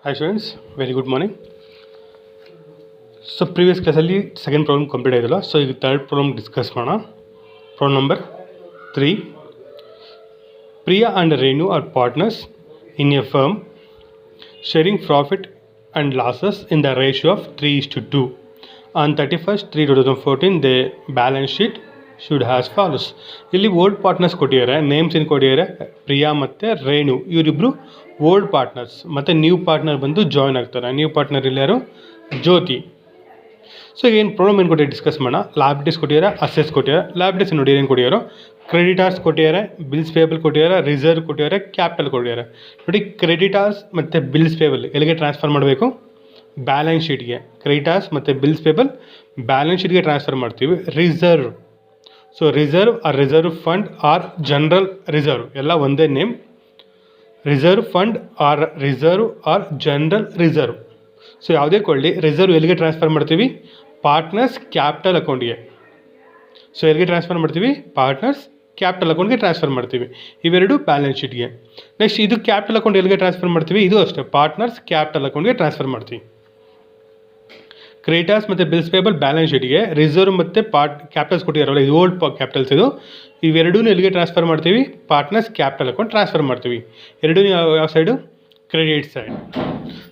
Hi students, very good morning. So previous class ಅಲ್ಲಿ second problem complete ಆಯಿತಲ್ಲ. So ಈಗ third problem discuss ಮಾಡೋಣ. Problem number 3. Priya and Renu are partners in a firm sharing profit and losses in the ratio of 3:2. On 31st 3/2014 the balance sheet should as follows. ಇಲ್ಲಿ old partners ಕೊಟ್ಟಿದ್ದಾರೆ, names ಏನು ಕೊಟ್ಟಿದ್ದಾರೆ, ಪ್ರಿಯಾ ಮತ್ತು ರೇಣು ಇವರಿಬ್ಬರು old partners. ಮತ್ತು new partner ಬಂದು join ಆಗ್ತಾರೆ. New partner ಇಲ್ಲಿ ಯಾರು, ಜ್ಯೋತಿ. ಸೊ ಏನು ಪ್ರಾಬ್ಲಮ್ ಏನು ಕೊಟ್ಟಿದ್ದಾರೆ ಡಿಸ್ಕಸ್ ಮಾಡೋಣ. ಲಾಬಿಲಿಟೀಸ್ ಕೊಟ್ಟಿದ್ದಾರೆ, ಅಸೆಟ್ಸ್ ಕೊಟ್ಟಿದ್ದಾರೆ. ಲಾಬಿಲಿಟೀಸ್ ನೋಡಿ ಏನು ಕೊಟ್ಟಿದ್ದಾರೆ, ಕ್ರೆಡಿಟಾರ್ಸ್ ಕೊಟ್ಟಿದ್ದಾರೆ, ಬಿಲ್ಸ್ ಪೇಬಲ್ ಕೊಟ್ಟಿದ್ದಾರೆ, ರಿಸರ್ವ್ ಕೊಟ್ಟಿದ್ದಾರೆ, ಕ್ಯಾಪಿಟಲ್ ಕೊಟ್ಟಿದ್ದಾರೆ. ನೋಡಿ ಕ್ರೆಡಿಟಾರ್ಸ್ ಮತ್ತು ಬಿಲ್ಸ್ ಪೇಬಲ್ ಎಲ್ಲಿಗೆ ಟ್ರಾನ್ಸ್ಫರ್ ಮಾಡಬೇಕು, ಬ್ಯಾಲೆನ್ಸ್ ಶೀಟ್ಗೆ. ಕ್ರೆಡಿಟಾರ್ಸ್ ಮತ್ತು ಬಿಲ್ಸ್ ಪೇಬಲ್ ಬ್ಯಾಲೆನ್ಸ್ ಶೀಟ್ಗೆ ಟ್ರಾನ್ಸ್ಫರ್ ಮಾಡ್ತೀವಿ. Reserve, so reserve or reserve fund or general reserve ಎಲ್ಲ ಒಂದೇ name. Reserve fund or general reserve. So ಯಾವುದೇ ಕೊಳ್ಳಿ ರಿಸರ್ವ್ ಎಲ್ಲಿಗೆ ಟ್ರಾನ್ಸ್ಫರ್ ಮಾಡ್ತೀವಿ, ಪಾರ್ಟ್ನರ್ಸ್ ಕ್ಯಾಪಿಟಲ್ ಅಕೌಂಟ್ಗೆ. ಸೊ ಎಲ್ಲಿಗೆ ಟ್ರಾನ್ಸ್ಫರ್ ಮಾಡ್ತೀವಿ, ಪಾರ್ಟ್ನರ್ಸ್ ಕ್ಯಾಪಿಟಲ್ ಅಕೌಂಟ್ಗೆ ಟ್ರಾನ್ಸ್ಫರ್ ಮಾಡ್ತೀವಿ. ಇವೆರಡು ಬ್ಯಾಲೆನ್ಸ್ ಶೀಟ್ಗೆ. ನೆಕ್ಸ್ಟ್ ಇದು ಕ್ಯಾಪಿಟಲ್ ಅಕೌಂಟ್ ಎಲ್ಲಿಗೆ ಟ್ರಾನ್ಸ್ಫರ್ ಮಾಡ್ತೀವಿ, ಇದು ಅಷ್ಟೇ ಪಾರ್ಟ್ನರ್ಸ್ ಕ್ಯಾಪಿಟಲ್ ಅಕೌಂಟ್ಗೆ ಟ್ರಾನ್ಸ್ಫರ್ ಮಾಡ್ತೀವಿ. ಕ್ರೆಡಿಟಾರ್ಸ್ ಮತ್ತು ಬಿಲ್ಸ್ ಪೇಬಲ್ ಬ್ಯಾಲೆನ್ಸ್ ಶೀಟ್ಗೆ, ರಿಸರ್ವ್ ಮತ್ತು ಕ್ಯಾಪಿಟಲ್ಸ್ ಕೊಟ್ಟಿದ್ದಾರಲ್ಲ ಇದು ಓಲ್ಡ್ ಕ್ಯಾಪಿಟಲ್ಸ್, ಇವೆರಡೂ ಎಲ್ಲಿಗೆ ಟ್ರಾನ್ಸ್ಫರ್ ಮಾಡ್ತೀವಿ, ಪಾರ್ಟ್ನರ್ಸ್ ಕ್ಯಾಪಿಟಲ್ ಅಕೌಂಟ್ ಟ್ರಾನ್ಸ್ಫರ್ ಮಾಡ್ತೀವಿ. ಎರಡೂ ಯಾವ side, credit side.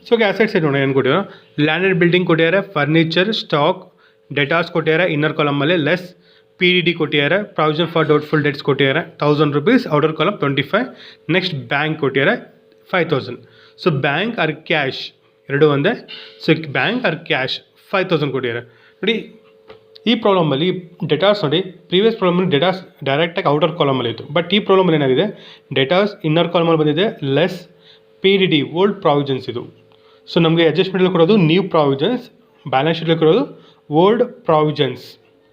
So asset side ನೋಡಿ ಏನು ಕೊಟ್ಟಿರೋ, ಲ್ಯಾಂಡೆಡ್ ಬಿಲ್ಡಿಂಗ್ ಕೊಟ್ಟಿದ್ದಾರೆ, ಫರ್ನಿಚರ್, ಸ್ಟಾಕ್, ಡೆಟಾರ್ಸ್ ಕೊಟ್ಟಿದ್ದಾರೆ ಇನ್ನರ್ ಕಾಲಮಲ್ಲಿ, ಲೆಸ್ PDD ಕೊಟ್ಟಿದ್ದಾರೆ, ಪ್ರಾವಿಷನ್ ಫಾರ್ ಡೌಟ್ಫುಲ್ ಡೆಟ್ಸ್ ಕೊಟ್ಟಿದ್ದಾರೆ 1000 rupees, outer column 25. Next bank ಕೊಟ್ಟಿದ್ದಾರೆ 5000. ಸೊ ಬ್ಯಾಂಕ್ ಆರ್ ಕ್ಯಾಶ್ ಎರಡು ಒಂದೇ. ಸೊ ಬ್ಯಾಂಕ್ ಆರ್ ಕ್ಯಾಶ್ 5000 ಕೊಟ್ಟಿದ್ದಾರೆ. ನೋಡಿ ಈ ಪ್ರಾಬ್ಲಮಲ್ಲಿ ಡೆಟಾರ್ಸ್ ನೋಡಿ, ಪ್ರೀವಿಯಸ್ ಪ್ರಾಬ್ಲಮಲ್ಲಿ ಡೆಟಾರ್ಸ್ ಡೈರೆಕ್ಟಾಗಿ ಔಟರ್ ಕಾಲಮಲ್ಲಿ ಇತ್ತು. ಬಟ್ ಈ ಪ್ರಾಬ್ಲಮಲ್ಲಿ ಏನಾಗಿದೆ, ಡೆಟಾರ್ಸ್ ಇನ್ನರ್ ಕಾಲಮಲ್ಲಿ ಬಂದಿದೆ, ಲೆಸ್ PDD ಓಲ್ಡ್ ಪ್ರಾವಿಷನ್ಸ್ ಇದು. ಸೊ ನಮಗೆ ಅಡ್ಜಸ್ಟ್ಮೆಂಟಲ್ಲಿ ಕೊಡೋದು ನ್ಯೂ ಪ್ರಾವಿಷನ್ಸ್, ಬ್ಯಾಲೆನ್ಸ್ ಶೀಟಲ್ಲಿ ಕೊಡೋದು ಓಲ್ಡ್ ಪ್ರಾವಿಷನ್ಸ್.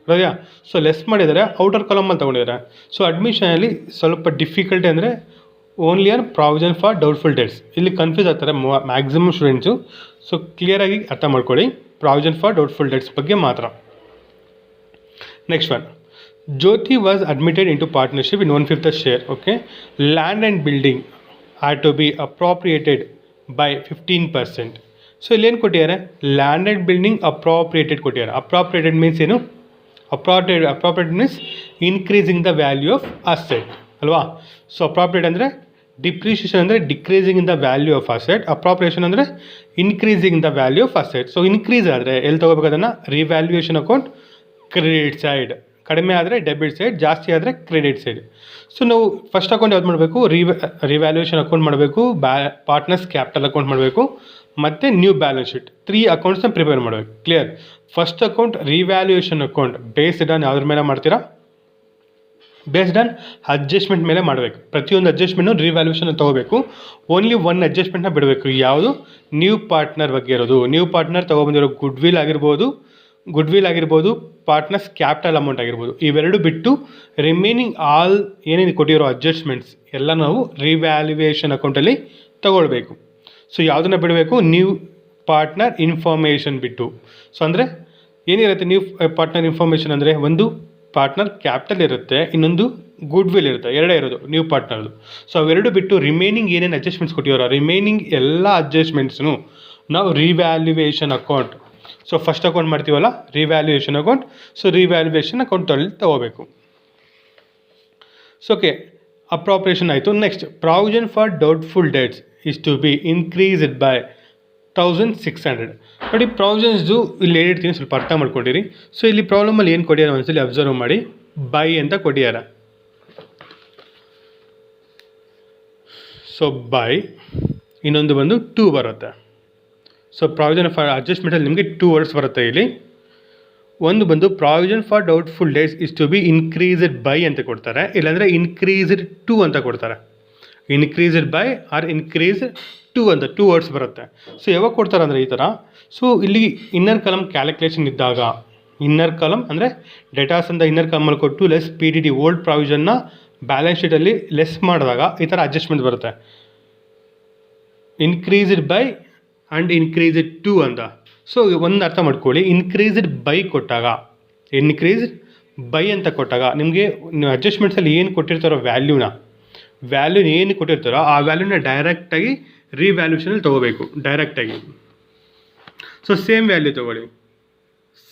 ಹೌದಾ? ಸೊ ಲೆಸ್ ಮಾಡಿದ್ದಾರೆ, ಔಟರ್ ಕಾಲಮಲ್ಲಿ ತೊಗೊಂಡಿದ್ದಾರೆ. ಸೊ ಅಡ್ಮಿಷನಲ್ಲಿ ಸ್ವಲ್ಪ ಡಿಫಿಕಲ್ಟಿ ಅಂದರೆ only on provision for doubtful debts. ಇಲ್ಲಿ ಕನ್ಫ್ಯೂಸ್ ಆಗ್ತಾರೆ ಮ್ಯಾಕ್ಸಿಮಮ್ ಸ್ಟೂಡೆಂಟ್ಸು. ಸೊ ಕ್ಲಿಯರಾಗಿ ಅರ್ಥ ಮಾಡ್ಕೊಳ್ಳಿ, ಪ್ರಾವಿಷನ್ ಫಾರ್ ಡೌಟ್ಫುಲ್ ಡೇಟ್ಸ್ ಬಗ್ಗೆ ಮಾತ್ರ. Next one, Jyoti was admitted into partnership in 1/5 share. Okay, land and building are to B ಅಪ್ರಾಪ್ರಿಯೇಟೆಡ್ by 15%. So ಇಲ್ಲೇನು ಕೊಟ್ಟಿದ್ದಾರೆ, land and building appropriated ಕೊಟ್ಟಿದ್ದಾರೆ. ಅಪ್ರಾಪ್ರಿಯೇಟೆಡ್ ಮೀನ್ಸ್ ಏನು, appropriate means increasing the value of asset ಅಲ್ವಾ. So appropriate ಅಂದರೆ depreciation ಅಂದರೆ decreasing in the value of asset, appropriation ಅಂದರೆ increasing in the value of asset. So increase ಆದರೆ ಎಲ್ಲಿ ತೊಗೋಬೇಕು ಅದನ್ನು, ರಿವ್ಯಾಲ್ಯೂಯೇಷನ್ ಅಕೌಂಟ್ ಕ್ರೆಡಿಟ್ ಸೈಡ್. ಕಡಿಮೆ ಆದರೆ ಡೆಬಿಟ್ ಸೈಡ್, ಜಾಸ್ತಿ ಆದರೆ ಕ್ರೆಡಿಟ್ ಸೈಡ್. ಸೊ ನಾವು ಫಸ್ಟ್ ಅಕೌಂಟ್ ಯಾವ್ದು ಮಾಡಬೇಕು, ರಿವ್ಯಾಲ್ಯೂಯೇಷನ್ ಅಕೌಂಟ್ ಮಾಡಬೇಕು, ಪಾರ್ಟ್ನರ್ಸ್ ಕ್ಯಾಪಿಟಲ್ ಅಕೌಂಟ್ ಮಾಡಬೇಕು, ಮತ್ತು ನ್ಯೂ ಬ್ಯಾಲೆನ್ಸ್ ಶೀಟ್ 3 ಅಕೌಂಟ್ಸ್ನ ಪ್ರಿಪೇರ್ ಮಾಡಬೇಕು. Clear? First account revaluation account based on ಯಾವುದ್ರ ಮೇಲೆ ಮಾಡ್ತೀರಾ, ಬೇಸ್ಡ್ ಆನ್ ಅಡ್ಜಸ್ಟ್ಮೆಂಟ್ ಮೇಲೆ ಮಾಡಬೇಕು. ಪ್ರತಿಯೊಂದು ಅಡ್ಜಸ್ಟ್ಮೆಂಟು ರಿವ್ಯಾಲ್ಯೂಯೇಷನ್ ತೊಗೋಬೇಕು. ಓನ್ಲಿ ಒನ್ ಅಡ್ಜಸ್ಟ್ಮೆಂಟ್ನ ಬಿಡಬೇಕು. ಯಾವುದು, ನ್ಯೂ ಪಾರ್ಟ್ನರ್ ಬಗ್ಗೆ ಇರೋದು. ನ್ಯೂ ಪಾರ್ಟ್ನರ್ ತೊಗೊಬಂದಿರೋ ಗುಡ್ ವಿಲ್ ಆಗಿರ್ಬೋದು, ಪಾರ್ಟ್ನರ್ಸ್ ಕ್ಯಾಪಿಟಲ್ ಅಮೌಂಟ್ ಆಗಿರ್ಬೋದು, ಇವೆರಡು ಬಿಟ್ಟು ರಿಮೈನಿಂಗ್ ಆಲ್ ಏನೇನು ಕೊಟ್ಟಿರೋ ಅಡ್ಜಸ್ಟ್ಮೆಂಟ್ಸ್ ಎಲ್ಲ ನಾವು ರಿವ್ಯಾಲ್ಯೂಯೇಷನ್ ಅಕೌಂಟಲ್ಲಿ ತೊಗೊಳ್ಬೇಕು. ಸೊ ಯಾವುದನ್ನು ಬಿಡಬೇಕು, ನ್ಯೂ ಪಾರ್ಟ್ನರ್ ಇನ್ಫಾರ್ಮೇಷನ್ ಬಿಟ್ಟು. ಸೊ ಅಂದರೆ ಏನಿರುತ್ತೆ ನ್ಯೂ ಪಾರ್ಟ್ನರ್ ಇನ್ಫಾರ್ಮೇಷನ್ ಅಂದರೆ, ಒಂದು ಪಾರ್ಟ್ನರ್ ಕ್ಯಾಪಿಟಲ್ ಇರುತ್ತೆ, ಇನ್ನೊಂದು ಗುಡ್ ವಿಲ್ ಇರುತ್ತೆ, ಎರಡೇ ಇರೋದು ನ್ಯೂ ಪಾರ್ಟ್ನರ್ದು. ಸೊ ಅವೆರಡು ಬಿಟ್ಟು ರಿಮೈನಿಂಗ್ ಏನೇನು ಅಡ್ಜಸ್ಟ್ಮೆಂಟ್ಸ್ ಕೊಟ್ಟಿರೋ ರಿಮೈನಿಂಗ್ ಎಲ್ಲ ಅಡ್ಜಸ್ಟ್ಮೆಂಟ್ಸ್ನು ನಾವು revaluation account. So first account ಮಾಡ್ತೀವಲ್ಲ ರಿವ್ಯಾಲ್ಯೂಯೇಷನ್ ಅಕೌಂಟ್. ಸೊ ರಿವ್ಯಾಲ್ಯೂಯೇಷನ್ ಅಕೌಂಟಲ್ಲಿ ತೊಗೋಬೇಕು. ಸೊ ಓಕೆ, ಅಪ್ರಾಪ್ರಿಯೇಷನ್ ಆಯಿತು. Next, provision for doubtful debts is to be increased by 1600. ನೋಡಿ ಪ್ರಾವಿಷನ್ಸ್ದು ಇಲ್ಲಿ ಹೇಳ್ತೀನಿ, ಸ್ವಲ್ಪ ಅರ್ಥ ಮಾಡ್ಕೊಂಡಿರಿ. ಸೊ ಇಲ್ಲಿ ಪ್ರಾಬ್ಲಮಲ್ಲಿ ಏನು ಕೊಟ್ಟಿದ್ದಾರೆ ಒಂದ್ಸಲಿ ಅಬ್ಸರ್ವ್ ಮಾಡಿ. ಬೈ ಅಂತ ಕೊಟ್ಟಿದ್ದಾರೆ. ಸೊ ಬೈ, ಇನ್ನೊಂದು ಬಂದು 2 ಬರುತ್ತೆ. ಸೊ ಪ್ರಾವಿಷನ್ ಫಾರ್ ಅಡ್ಜಸ್ಟ್ಮೆಂಟಲ್ಲಿ ನಿಮಗೆ 2 ವರ್ಡ್ಸ್ ಬರುತ್ತೆ ಇಲ್ಲಿ. ಒಂದು ಬಂದು provision for doubtful debts is to be increased by ಅಂತ ಕೊಡ್ತಾರೆ, ಇಲ್ಲಾಂದರೆ ಇನ್ಕ್ರೀಸ್ಡ್ ಟು ಅಂತ ಕೊಡ್ತಾರೆ. Increased by or increase to ಅಂತ 2 ವರ್ಡ್ಸ್ ಬರುತ್ತೆ. ಸೊ ಯಾವಾಗ ಕೊಡ್ತಾರೆ ಅಂದರೆ ಈ ಥರ. ಸೊ ಇಲ್ಲಿ ಇನ್ನರ್ ಕಾಲಮ್ ಕ್ಯಾಲ್ಕುಲೇಷನ್ ಇದ್ದಾಗ, ಇನ್ನರ್ ಕಾಲಮ್ ಅಂದರೆ ಡೇಟಾಸ್ ಅಂತ ಇನ್ನರ್ ಕಾಲಮಲ್ಲಿ ಕೊಟ್ಟು ಲೆಸ್ PDD ಓಲ್ಡ್ ಪ್ರಾವಿಷನ್ನ ಬ್ಯಾಲೆನ್ಸ್ ಶೀಟಲ್ಲಿ ಲೆಸ್ ಮಾಡಿದಾಗ ಈ ಥರ ಅಡ್ಜಸ್ಟ್ಮೆಂಟ್ ಬರುತ್ತೆ. Increased by and increased to ಅಂತ. ಸೊ ಒಂದು ಅರ್ಥ ಮಾಡ್ಕೊಳ್ಳಿ, ಇನ್ಕ್ರೀಸ್ಡ್ ಬೈ ಕೊಟ್ಟಾಗ, ಇನ್ಕ್ರೀಸ್ಡ್ ಬೈ ಅಂತ ಕೊಟ್ಟಾಗ ನಿಮಗೆ ಅಡ್ಜಸ್ಟ್ಮೆಂಟ್ಸಲ್ಲಿ ಏನು ಕೊಟ್ಟಿರ್ತಾರೋ ವ್ಯಾಲ್ಯೂ ಏನು ಕೊಟ್ಟಿರ್ತಾರೋ ಆ ವ್ಯಾಲ್ಯೂನ ಡೈರೆಕ್ಟಾಗಿ ರಿವ್ಯಾಲ್ಯೂಷನಲ್ಲಿ ತೊಗೋಬೇಕು ಡೈರೆಕ್ಟಾಗಿ. ಸೊ ಸೇಮ್ ವ್ಯಾಲ್ಯೂ ತೊಗೊಳ್ಳಿ,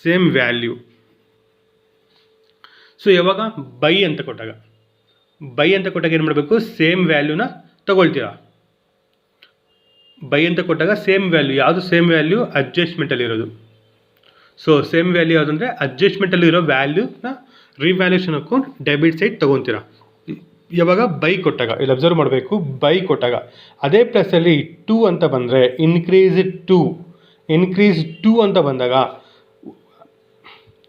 ಸೇಮ್ ವ್ಯಾಲ್ಯೂ. ಸೊ ಯಾವಾಗ ಬೈ ಅಂತ ಕೊಟ್ಟಾಗ ಏನು ಮಾಡಬೇಕು, ಸೇಮ್ ವ್ಯಾಲ್ಯೂನ ತೊಗೊಳ್ತೀರಾ. ಬೈ ಅಂತ ಕೊಟ್ಟಾಗ ಸೇಮ್ ವ್ಯಾಲ್ಯೂ, ಯಾವುದು ಸೇಮ್ ವ್ಯಾಲ್ಯೂ, ಅಡ್ಜಸ್ಟ್ಮೆಂಟಲ್ಲಿರೋದು. ಸೊ ಸೇಮ್ ವ್ಯಾಲ್ಯೂ ಯಾವುದಂದರೆ ಅಡ್ಜಸ್ಟ್ಮೆಂಟಲ್ಲಿರೋ ವ್ಯಾಲ್ಯೂನ ರಿವ್ಯಾಲ್ಯೂಷನ್ ಅಕೌಂಟ್ ಡೆಬಿಟ್ ಸೈಡ್ ತೊಗೊತೀರಾ. ಯಾವಾಗ ಬೈ ಕೊಟ್ಟಾಗ, ಇಲ್ಲಿ ಅಬ್ಸರ್ವ್ ಮಾಡಬೇಕು, ಬೈ ಕೊಟ್ಟಾಗ ಅದೇ ಪ್ಲಸ್ಸಲ್ಲಿ 2 ಅಂತ ಬಂದರೆ ಇನ್ಕ್ರೀಸ್ ಟು ಅಂತ ಬಂದಾಗ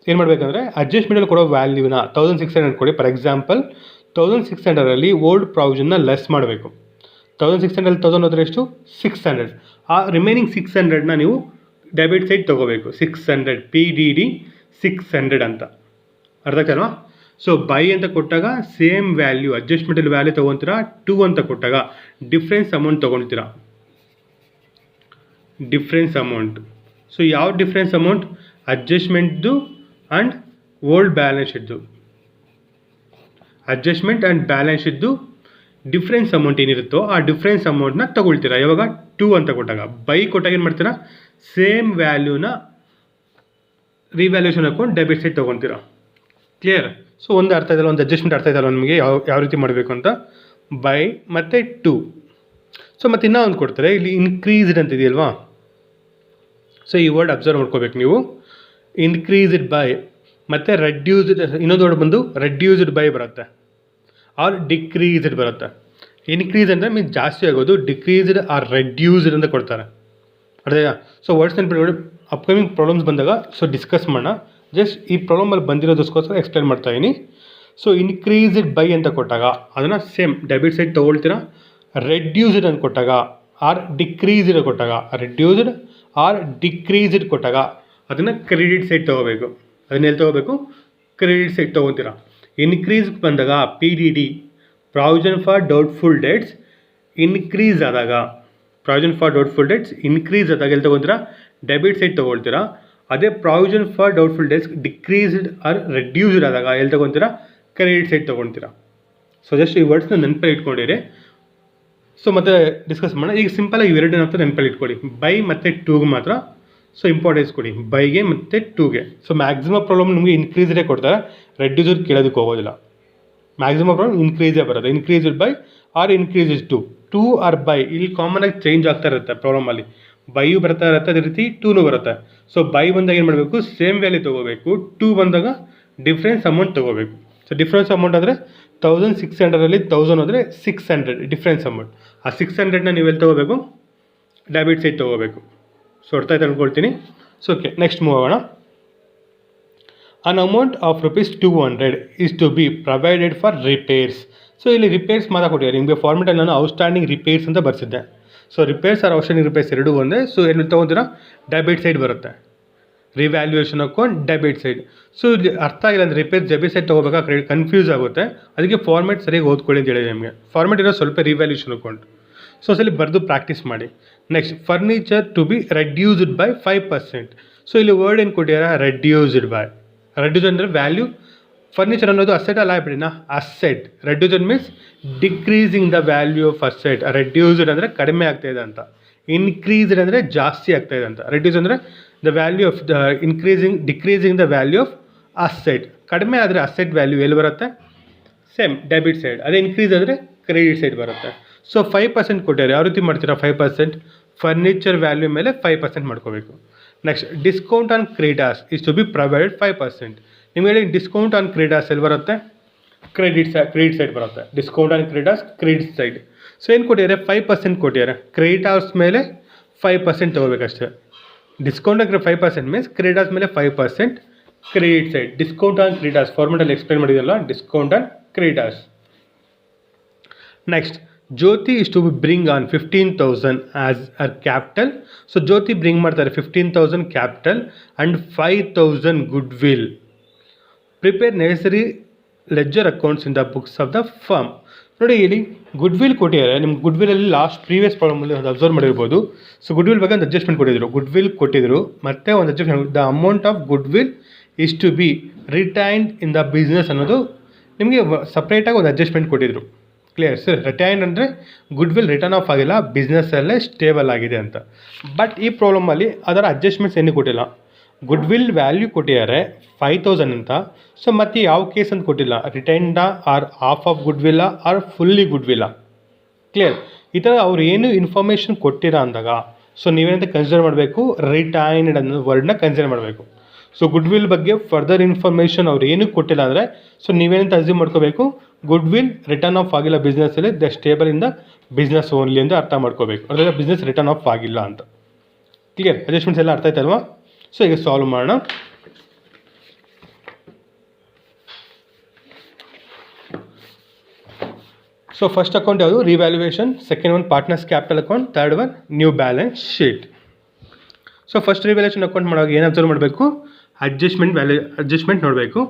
ಏನು ಮಾಡಬೇಕಂದ್ರೆ ಅಡ್ಜಸ್ಟ್ಮೆಂಟಲ್ಲಿ ಕೊಡೋ ವ್ಯಾಲ್ಯೂನ 1600 ಕೊಡಿ. ಫಾರ್ ಎಕ್ಸಾಂಪಲ್ 1600 ಓಲ್ಡ್ ಪ್ರಾವಿಷನ್ನ ಲೆಸ್ ಮಾಡಬೇಕು. 1600 1000 ಹೋದರೆ ಎಷ್ಟು, 600. ಆ ರಿಮೈನಿಂಗ್ 600ನ ನೀವು ಡೆಬಿಟ್ ಸೈಡ್ ತೊಗೋಬೇಕು. 600 PDD 600 ಅಂತ ಅರ್ಥ ಆಗ್ತಲ್ವಾ. ಸೊ ಬೈ ಅಂತ ಕೊಟ್ಟಾಗ ಸೇಮ್ ವ್ಯಾಲ್ಯೂ ಅಡ್ಜಸ್ಟ್ಮೆಂಟಲ್ಲಿ ವ್ಯಾಲ್ಯೂ ತೊಗೊತೀರಾ. 2 ಅಂತ ಕೊಟ್ಟಾಗ ಡಿಫ್ರೆನ್ಸ್ ಅಮೌಂಟ್ ತೊಗೊಳ್ತೀರಾ, ಡಿಫ್ರೆನ್ಸ್ ಅಮೌಂಟ್. ಸೊ ಯಾವ ಡಿಫ್ರೆನ್ಸ್ ಅಮೌಂಟ್, ಅಡ್ಜಸ್ಟ್ಮೆಂಟ್ದು ಆ್ಯಂಡ್ ಓಲ್ಡ್ ಬ್ಯಾಲೆನ್ಸ್ ಶೀಟ್ದು. ಅಡ್ಜಸ್ಟ್ಮೆಂಟ್ ಆ್ಯಂಡ್ ಬ್ಯಾಲೆನ್ಸ್ ಶೀಟ್ದು ಡಿಫ್ರೆನ್ಸ್ ಅಮೌಂಟ್ ಏನಿರುತ್ತೋ ಆ ಡಿಫ್ರೆನ್ಸ್ ಅಮೌಂಟ್ನ ತೊಗೊಳ್ತೀರಾ. ಯಾವಾಗ 2 ಅಂತ ಕೊಟ್ಟಾಗ. ಬೈ ಕೊಟ್ಟಾಗ ಏನು ಮಾಡ್ತೀರಾ, ಸೇಮ್ ವ್ಯಾಲ್ಯೂನ ರಿವ್ಯಾಲ್ಯೂಷನ್ ಅಕೌಂಟ್ ಡೆಬಿಟ್ ಸೈಡ್ ತೊಗೊತೀರಾ. ಕ್ಲಿಯರ್. ಸೊ ಒಂದು ಅರ್ಥ ಇದಲ್ಲ, ಒಂದು ಅಡ್ಜಸ್ಟ್ಮೆಂಟ್ ಅರ್ಥ ಇದಲ್ಲ ನಿಮಗೆ ಯಾವ ರೀತಿ ಮಾಡಬೇಕು ಅಂತ. ಬೈ ಮತ್ತು 2. ಸೊ ಮತ್ತು ಇನ್ನೂ ಒಂದು ಕೊಡ್ತಾರೆ ಇಲ್ಲಿ, ಇನ್ಕ್ರೀಸ್ಡ್ ಅಂತ ಇದೆಯಲ್ವಾ. ಸೊ ಈ ವರ್ಡ್ ಅಬ್ಸರ್ವ್ ಮಾಡ್ಕೋಬೇಕು ನೀವು. ಇನ್ಕ್ರೀಸ್ಡ್ ಬೈ ಮತ್ತು ರೆಡ್ಯೂಸ್ಡ್, ಇನ್ನೊಂದು ವರ್ಡ್ ಬಂದು ರೆಡ್ಯೂಸ್ಡ್ ಬೈ ಬರುತ್ತೆ, ಆರ್ ಡಿಕ್ರೀಸ್ಡ್ ಬರುತ್ತೆ. ಇನ್ಕ್ರೀಸ್ ಅಂದರೆ ಮೀನ್ಸ್ ಜಾಸ್ತಿ ಆಗೋದು, ಡಿಕ್ರೀಸ್ಡ್ ಆರ್ ರೆಡ್ಯೂಸ್ಡ್ ಅಂತ ಕೊಡ್ತಾರೆ. ಅರ್ಥ. ಸೊ ವರ್ಡ್ಸ್ ನೆನಪಿಟ್ಕೊಂಡು ಅಪ್ಕಮಿಂಗ್ ಪ್ರಾಬ್ಲಮ್ಸ್ ಬಂದಾಗ ಸೊ ಡಿಸ್ಕಸ್ ಮಾಡೋಣ. ಜಸ್ಟ್ ಈ ಪ್ರಾಬ್ಲಮಲ್ಲಿ ಬಂದಿರೋದಕ್ಕೋಸ್ಕರ ಎಕ್ಸ್ಪ್ಲೇನ್ ಮಾಡ್ತಾಯಿದ್ದೀನಿ. ಸೊ ಇನ್ಕ್ರೀಸ್ಡ್ ಬೈ ಅಂತ ಕೊಟ್ಟಾಗ ಅದನ್ನು ಸೇಮ್ ಡೆಬಿಟ್ ಸೈಡ್ ತೊಗೊಳ್ತೀರಾ. ರೆಡ್ಯೂಸ್ಡ್ ಅಂತ ಕೊಟ್ಟಾಗ ಆರ್ ಡಿಕ್ರೀಸ್ಡ್ ಕೊಟ್ಟಾಗ, ರೆಡ್ಯೂಸ್ಡ್ ಆರ್ ಡಿಕ್ರೀಸ್ಡ್ ಕೊಟ್ಟಾಗ ಅದನ್ನು ಕ್ರೆಡಿಟ್ ಸೈಡ್ ತೊಗೋಬೇಕು. ಅದನ್ನೆಲ್ಲಿ ತೊಗೋಬೇಕು, ಕ್ರೆಡಿಟ್ ಸೈಡ್ ತೊಗೊತೀರಾ. ಇನ್ಕ್ರೀಸ್ ಬಂದಾಗ PDD provision for doubtful debts increase ಆದಾಗ, provision for doubtful debts increase ಆದಾಗ ಎಲ್ಲಿ ತೊಗೊತೀರಾ, ಡೆಬಿಟ್ ಸೈಡ್ ತೊಗೊಳ್ತೀರಾ. ಅದೇ provision for doubtful debts decreased or reduced ಆದಾಗ ಎಲ್ಲಿ ತೊಗೊತೀರಾ, ಕ್ರೆಡಿಟ್ ಸೈಡ್ ತೊಗೊತೀರಾ. ಸೊ ಜಸ್ಟ್ ಈ ವರ್ಡ್ಸ್ನ ನೆನಪಲ್ಲಿ ಇಟ್ಕೊಂಡಿರಿ. ಸೊ ಮತ್ತೆ ಡಿಸ್ಕಸ್ ಮಾಡೋಣ. ಈಗ ಸಿಂಪಲಾಗಿ ಇವೆರಡನ್ನ ಅಂತ ನೆನಪಲ್ಲಿ ಇಟ್ಕೊಳ್ಳಿ. ಬೈ ಮತ್ತು 2ಗೆ ಮಾತ್ರ ಸೊ ಇಂಪಾರ್ಟೆನ್ಸ್ ಕೊಡಿ, ಬೈಗೆ ಮತ್ತು 2ಗೆ. ಸೊ ಮ್ಯಾಕ್ಸಿಮಮ್ ಪ್ರಾಬ್ಲಮ್ ನಿಮಗೆ ಇನ್ಕ್ರೀಸ್ಡೇ ಕೊಡ್ತಾರೆ, ರೆಡ್ಯೂಸ್ಡ್ ಕೇಳೋದಕ್ಕೆ ಹೋಗೋದಿಲ್ಲ. ಮ್ಯಾಕ್ಸಿಮಮ್ ಪ್ರಾಬ್ಲಮ್ ಇನ್ಕ್ರೀಸೇ ಬರುತ್ತೆ. Increased by or increased 2 or by. ಇಲ್ಲಿ ಕಾಮನಾಗಿ ಚೇಂಜ್ ಆಗ್ತಾ ಇರುತ್ತೆ ಪ್ರಾಬ್ಲಮಲ್ಲಿ. ಬೈಯು ಬರ್ತಾ ಇರುತ್ತೆ, ಅದೇ ರೀತಿ 2ನೂ ಬರುತ್ತೆ. ಸೊ ಬೈ ಬಂದಾಗ ಏನು ಮಾಡಬೇಕು, ಸೇಮ್ ವ್ಯಾಲ್ಯೂ ತೊಗೋಬೇಕು. 2 ಬಂದಾಗ ಡಿಫ್ರೆನ್ಸ್ ಅಮೌಂಟ್ ತೊಗೋಬೇಕು. ಸೊ ಡಿಫ್ರೆನ್ಸ್ ಅಮೌಂಟ್ ಅಂದರೆ 1600 1000 ಹೋದರೆ 600 ಡಿಫ್ರೆನ್ಸ್ ಅಮೌಂಟ್. ಆ 600ನ ನೀವೆಲ್ಲಿ ತೊಗೋಬೇಕು, ಡೆಬಿಟ್ ಸೈಡ್ ತೊಗೋಬೇಕು. ಸೊ ಅರ್ಥ ಆಯ್ತು ಅಂದ್ಕೊಳ್ತೀನಿ. ಸೊ ಓಕೆ, ನೆಕ್ಸ್ಟ್ ಮೂವ್ ಆಗೋಣ. An amount of ₹200 is to be provided for repairs. So ಇಲ್ಲಿ ರಿಪೇರ್ಸ್ ಮಾತಾಡ್ಕೊಟ್ಟಿದ್ದಾರೆ ನಿಮಗೆ. ಫಾರ್ಮೆಟಲ್ಲಿ ನಾನು ಔಟ್ಸ್ಟ್ಯಾಂಡಿಂಗ್ ರಿಪೇರ್ಸ್ ಅಂತ ಬರ್ಸಿದ್ದೆ. So repairs or outstanding repairs ಎರಡೂ ಒಂದೇ. ಸೊ ಏನು ತೊಗೊತೀರಾ, ಡೆಬಿಟ್ ಸೈಡ್ ಬರುತ್ತೆ. Revaluation account debit side. So ಇಲ್ಲಿ ಅರ್ಥ ಆಗಿಲ್ಲ ಅಂದರೆ ರಿಪೇರ್ಸ್ ಡೆಬಿಟ್ ಸೈಡ್ ತೊಗೋಬೇಕಾ, ಕನ್ಫ್ಯೂಸ್ ಆಗುತ್ತೆ. ಅದಕ್ಕೆ ಫಾರ್ಮೆಟ್ ಸರಿಯಾಗಿ ಓದ್ಕೊಳ್ಳಿ ಅಂತ ಹೇಳಿದೆ ನಿಮಗೆ. ಫಾರ್ಮೆಟ್ ಇರೋ ಸ್ವಲ್ಪ ರಿವ್ಯಾಲ್ಯೂಯೇಷನ್ ಅಕೌಂಟ್. ಸೊ ಸಲ ಬರೆದು ಪ್ರಾಕ್ಟೀಸ್ ಮಾಡಿ. Next, furniture to be reduced by 5%. So ಇಲ್ಲಿ ವರ್ಡ್ ಏನು ಕೊಟ್ಟಿದ್ದಾರೆ, ರೆಡ್ಯೂಸ್ಡ್ ಬೈ. ರೆಡ್ಯೂಸ್ ಅಂದರೆ ವ್ಯಾಲ್ಯೂ. ಫರ್ನಿಚರ್ ಅನ್ನೋದು ಅಸೆಟ್ ಅಲ್ಲ ಬಿಡಿನ, asset. Reduced means decreasing the value of asset. Reduced ಅಂದರೆ ಕಡಿಮೆ ಆಗ್ತಾಯಿದೆ ಅಂತ. ಇನ್ಕ್ರೀಸ್ಡ್ ಅಂದರೆ ಜಾಸ್ತಿ ಆಗ್ತಾಯಿದೆ ಅಂತ. ರೆಡ್ಯೂಸ್ ಅಂದರೆ the value of the decreasing the value of asset. ಕಡಿಮೆ ಆದರೆ ಅಸೆಟ್ ವ್ಯಾಲ್ಯೂ ಎಲ್ಲಿ ಬರುತ್ತೆ, ಸೇಮ್ ಡೆಬಿಟ್ ಸೈಡ್. ಅದೇ ಇನ್ಕ್ರೀಸ್ ಆದರೆ ಕ್ರೆಡಿಟ್ ಸೈಡ್ ಬರುತ್ತೆ. ಸೊ 5% ಕೊಟ್ಟಿದ್ದಾರೆ. ಯಾವ ರೀತಿ ಮಾಡ್ತೀರಾ, 5% ಫರ್ನಿಚರ್ ವ್ಯಾಲ್ಯೂ ಮೇಲೆ 5% ಮಾಡ್ಕೋಬೇಕು. Next, discount on creditors is to be provided 5%. ನಿಮಗೆ ಹೇಳಿ ಡಿಸ್ಕೌಂಟ್ ಆನ್ ಕ್ರೆಡಿಟರ್ಸ್ ಎಲ್ಲಿ ಬರುತ್ತೆ, ಕ್ರೆಡಿಟ್ ಸೈಡ್ ಬರುತ್ತೆ. Discount on creditors credit side. So ಏನು ಕೊಟ್ಟಿದ್ದಾರೆ, 5% ಕೊಟ್ಟಿದ್ದಾರೆ. ಕ್ರೆಡಿಟರ್ಸ್ ಮೇಲೆ 5% ತೊಗೋಬೇಕಷ್ಟೇ. ಡಿಸ್ಕೌಂಟ್ ಆನ್ 5% ಮೀನ್ಸ್ ಕ್ರೆಡಿಟರ್ಸ್ ಮೇಲೆ 5% credit side. Discount on creditors ಫಾರ್ಮೆಟಲ್ಲಿ ಎಕ್ಸ್ಪ್ಲೇನ್ ಮಾಡಿದಲ್ಲ, discount on creditors. Next, Jyoti is to bring on 15,000 as her capital. So Jyoti bring ಮಾಡ್ತಾರೆ 15,000 capital and 5,000 good will. Prepare necessary ledger accounts in the books of the firm. ನೋಡಿ ಇಲ್ಲಿ good will ಕೊಟ್ಟಿದ್ದಾರೆ. ನಿಮ್ಮ good ವಿಲಲ್ಲಿ last previous ಪ್ರಾಬ್ಲಮಲ್ಲಿ ಒಂದು observe ಮಾಡಿರ್ಬೋದು. So goodwill ಬಗ್ಗೆ ಒಂದು adjustment ಕೊಟ್ಟಿದ್ರು. ಗುಡ್ ವಿಲ್ ಕೊಟ್ಟಿದ್ರು ಮತ್ತು ಒಂದು adjustment, the amount of goodwill is to be retained in the business ಅನ್ನೋದು ನಿಮಗೆ ಸಪ್ರೇಟಾಗಿ ಒಂದು ಅಡ್ಜಸ್ಟ್ಮೆಂಟ್ ಕೊಟ್ಟಿದ್ರು. Clear sir. ರಿಟೈನ್ ಅಂದರೆ ಗುಡ್ ವಿಲ್ ರಿಟರ್ನ್ ಆಫ್ ಆಗಿಲ್ಲ, ಬಿಸ್ನೆಸ್ಸಲ್ಲೇ ಸ್ಟೇಬಲ್ ಆಗಿದೆ ಅಂತ. ಬಟ್ ಈ ಪ್ರಾಬ್ಲಮಲ್ಲಿ ಅದರ ಅಡ್ಜಸ್ಟ್ಮೆಂಟ್ಸ್ ಏನೂ ಕೊಟ್ಟಿಲ್ಲ. ಗುಡ್ ವಿಲ್ ವ್ಯಾಲ್ಯೂ ಕೊಟ್ಟಿದ್ದಾರೆ 5000 ಅಂತ. ಸೊ ಮತ್ತು ಯಾವ ಕೇಸ್ ಅಂತ ಕೊಟ್ಟಿಲ್ಲ, ರಿಟೈನ್ಡಾ ಆರ್ ಹಾಫ್ ಆಫ್ ಗುಡ್ ವಿಲ್ಲ ಆರ್ ಫುಲ್ಲಿ ಗುಡ್ ವಿಲ್ಲ. ಕ್ಲಿಯರ್. ಈ ಥರ ಅವ್ರು ಏನು ಇನ್ಫಾರ್ಮೇಷನ್ ಕೊಟ್ಟಿರ ಅಂದಾಗ ಸೊ ನೀವೇನಂತ ಕನ್ಸಿಡರ್ ಮಾಡಬೇಕು, ರಿಟೈನ್ಡ್ ಅನ್ನೋ ವರ್ಡ್ನ ಕನ್ಸಿಡರ್ ಮಾಡಬೇಕು. ಸೊ ಗುಡ್ ವಿಲ್ ಬಗ್ಗೆ ಫರ್ದರ್ ಇನ್ಫಾರ್ಮೇಷನ್ ಅವ್ರು ಏನೂ ಕೊಟ್ಟಿಲ್ಲ ಅಂದರೆ ಸೊ ನೀವೇನಂತ ಅಸ್ಯೂಮ್ ಮಾಡ್ಕೋಬೇಕು, ಗುಡ್ ವಿಲ್ ರಿಟರ್ನ್ ಆಫ್ ಆಗಿಲ್ಲ ಬಿಸ್ನೆಸ್ಸಲ್ಲಿ, the stable in the business only ಅಂತ ಅರ್ಥ ಮಾಡ್ಕೋಬೇಕು. ಅಂದರೆ ಬಿಸ್ನೆಸ್ ರಿಟರ್ನ್ ಆಫ್ ಆಗಿಲ್ಲ ಅಂತ. ಕ್ಲಿಯರ್. ಅಡ್ಜಸ್ಟ್ಮೆಂಟ್ಸ್ ಎಲ್ಲ ಅರ್ಥ ಆಯ್ತಲ್ವಾ? ಸೊ ಈಗ ಸಾಲ್ವ್ ಮಾಡೋಣ. ಸೊ ಫಸ್ಟ್ ಅಕೌಂಟ್ ಯಾವುದು, revaluation. Second one partners capital account. Third one new balance sheet. So first revaluation account ಮಾಡುವಾಗ ಏನು ಅಬ್ಸರ್ವ್ ಮಾಡಬೇಕು, ಅಡ್ಜಸ್ಟ್ಮೆಂಟ್ ನೋಡಬೇಕು.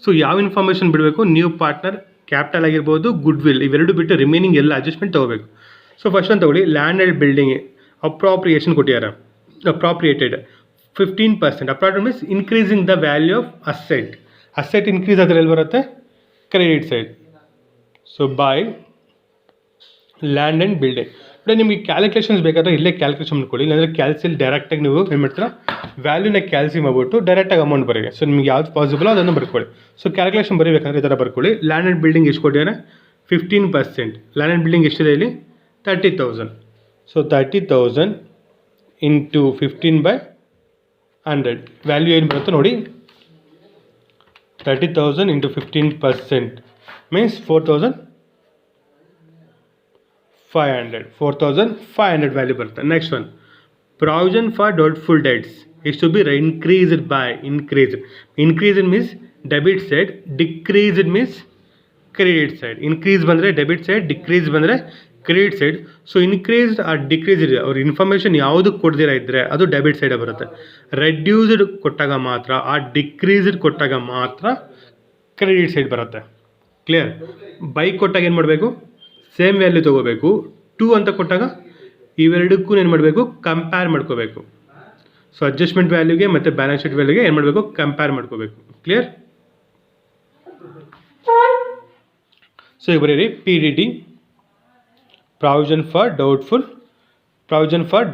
ಸೊ ಯಾವ ಇನ್ಫಾರ್ಮೇಷನ್ ಬಿಡಬೇಕು, ನ್ಯೂ ಪಾರ್ಟ್ನರ್, ಕ್ಯಾಪಿಟಲ್ ಆಗಿರ್ಬೋದು, ಗುಡ್ ವಿಲ್, ಇವೆರಡು ಬಿಟ್ಟು ರಿಮೈನಿಂಗ್ ಎಲ್ಲ ಅಡ್ಜಸ್ಟ್ಮೆಂಟ್ ತೊಗೋಬೇಕು. ಸೊ ಫಸ್ಟ್ ಒಂದು ತಗೊಳ್ಳಿ, ಲ್ಯಾಂಡ್ ಆ್ಯಂಡ್ ಬಿಲ್ಡಿಂಗ್ ಅಪ್ರಾಪ್ರಿಯೇಷನ್ ಕೊಟ್ಟಿದ್ದಾರೆ. ಅಪ್ರಾಪ್ರಿಯೇಟೆಡ್ 15%. Appropriate means increasing the value of asset increase ಆದರೆ ಎಲ್ಲಿ ಬರುತ್ತೆ, credit side. So by land and building. But ನಿಮಗೆ ಕ್ಯಾಲ್ಕುಲೇಷನ್ಸ್ ಬೇಕಾದರೆ ಇಲ್ಲೇ ಕ್ಯಾಲ್ಕುಲೇಷನ್ ಮಾಡ್ಕೊಳ್ಳಿ, ಇಲ್ಲಾಂದರೆ ಕ್ಯಾಲ್ಸಿಲ್ ಡೈರೆಕ್ಟಾಗಿ ನೀವು ಏನು ಮಾಡ್ತೀರಾ, ವ್ಯಾಲ್ಯೂನ ಕ್ಯಾಲ್ಸಿ ಮಾಡ್ಬಿಟ್ಟು ಡೈರೆಕ್ಟಾಗಿ ಅಮೌಂಟ್ ಬರೀ. ಸೊ ನಿಮ್ಗೆ ಯಾವ್ದು ಪಾಸಿಬಲ್ ಅದನ್ನು ಬರ್ಕೊಳ್ಳಿ. ಸೊ ಕ್ಯಾಲ್ಕುಲೇಷನ್ ಬರೀಬೇಕಂದ್ರೆ ಈ ಥರ ಬರ್ಕೊಳ್ಳಿ. ಲ್ಯಾಂಡ್ ಆ್ಯಂಡ್ ಬಿಲ್ಡಿಂಗ್ ಎಷ್ಟು ಕೊಟ್ಟಿದ್ದಾರೆ, 15%. ಲ್ಯಾಂಡ್ ಆ್ಯಂಡ್ ಬಿಲ್ಡಿಂಗ್ ಎಷ್ಟಿದೆ ಇಲ್ಲಿ, 30,000. ಸೊ 30,000 ಇಂಟು 15/100 ವ್ಯಾಲ್ಯೂ ಏನು ಬರುತ್ತೆ ನೋಡಿ, 30,000 ಇಂಟು 15% ಮೀನ್ಸ್ 4,500 ವ್ಯಾಲ್ಯೂ ಬರುತ್ತೆ. Next one, provision for doubtful debts is to be increased by increased means debit side, decreased means credit side. Increase ಬಂದರೆ debit side, decrease ಬಂದರೆ credit side. So increased or decrease ಇದೆ, ಅವ್ರ information ಯಾವುದಕ್ಕೆ ಕೊಡ್ದಿರ ಇದ್ದರೆ ಅದು debit side ಬರುತ್ತೆ. Reduced ಕೊಟ್ಟಾಗ ಮಾತ್ರ, ಆ ಡಿಕ್ರೀಸ್ಡ್ ಕೊಟ್ಟಾಗ ಮಾತ್ರ ಕ್ರೆಡಿಟ್ ಸೈಡ್ ಬರುತ್ತೆ. ಕ್ಲಿಯರ್. ಬೈ ಕೊಟ್ಟಾಗ ಏನು ಮಾಡಬೇಕು, ಸೇಮ್ ವ್ಯಾಲ್ಯೂ ತೊಗೋಬೇಕು. 2 ಅಂತ ಕೊಟ್ಟಾಗ ಇವೆರಡಕ್ಕೂ ಏನು ಮಾಡಬೇಕು, ಕಂಪೇರ್ ಮಾಡ್ಕೋಬೇಕು. ಸೊ ಅಡ್ಜಸ್ಟ್ಮೆಂಟ್ ವ್ಯಾಲ್ಯೂಗೆ ಮತ್ತು ಬ್ಯಾಲೆನ್ಸ್ ಶೀಟ್ ವ್ಯಾಲ್ಯೂಗೆ ಏನು ಮಾಡಬೇಕು, ಕಂಪೇರ್ ಮಾಡ್ಕೋಬೇಕು. ಕ್ಲಿಯರ್. ಸೊ ಈಗ ಬರೀರಿ PDD, provision for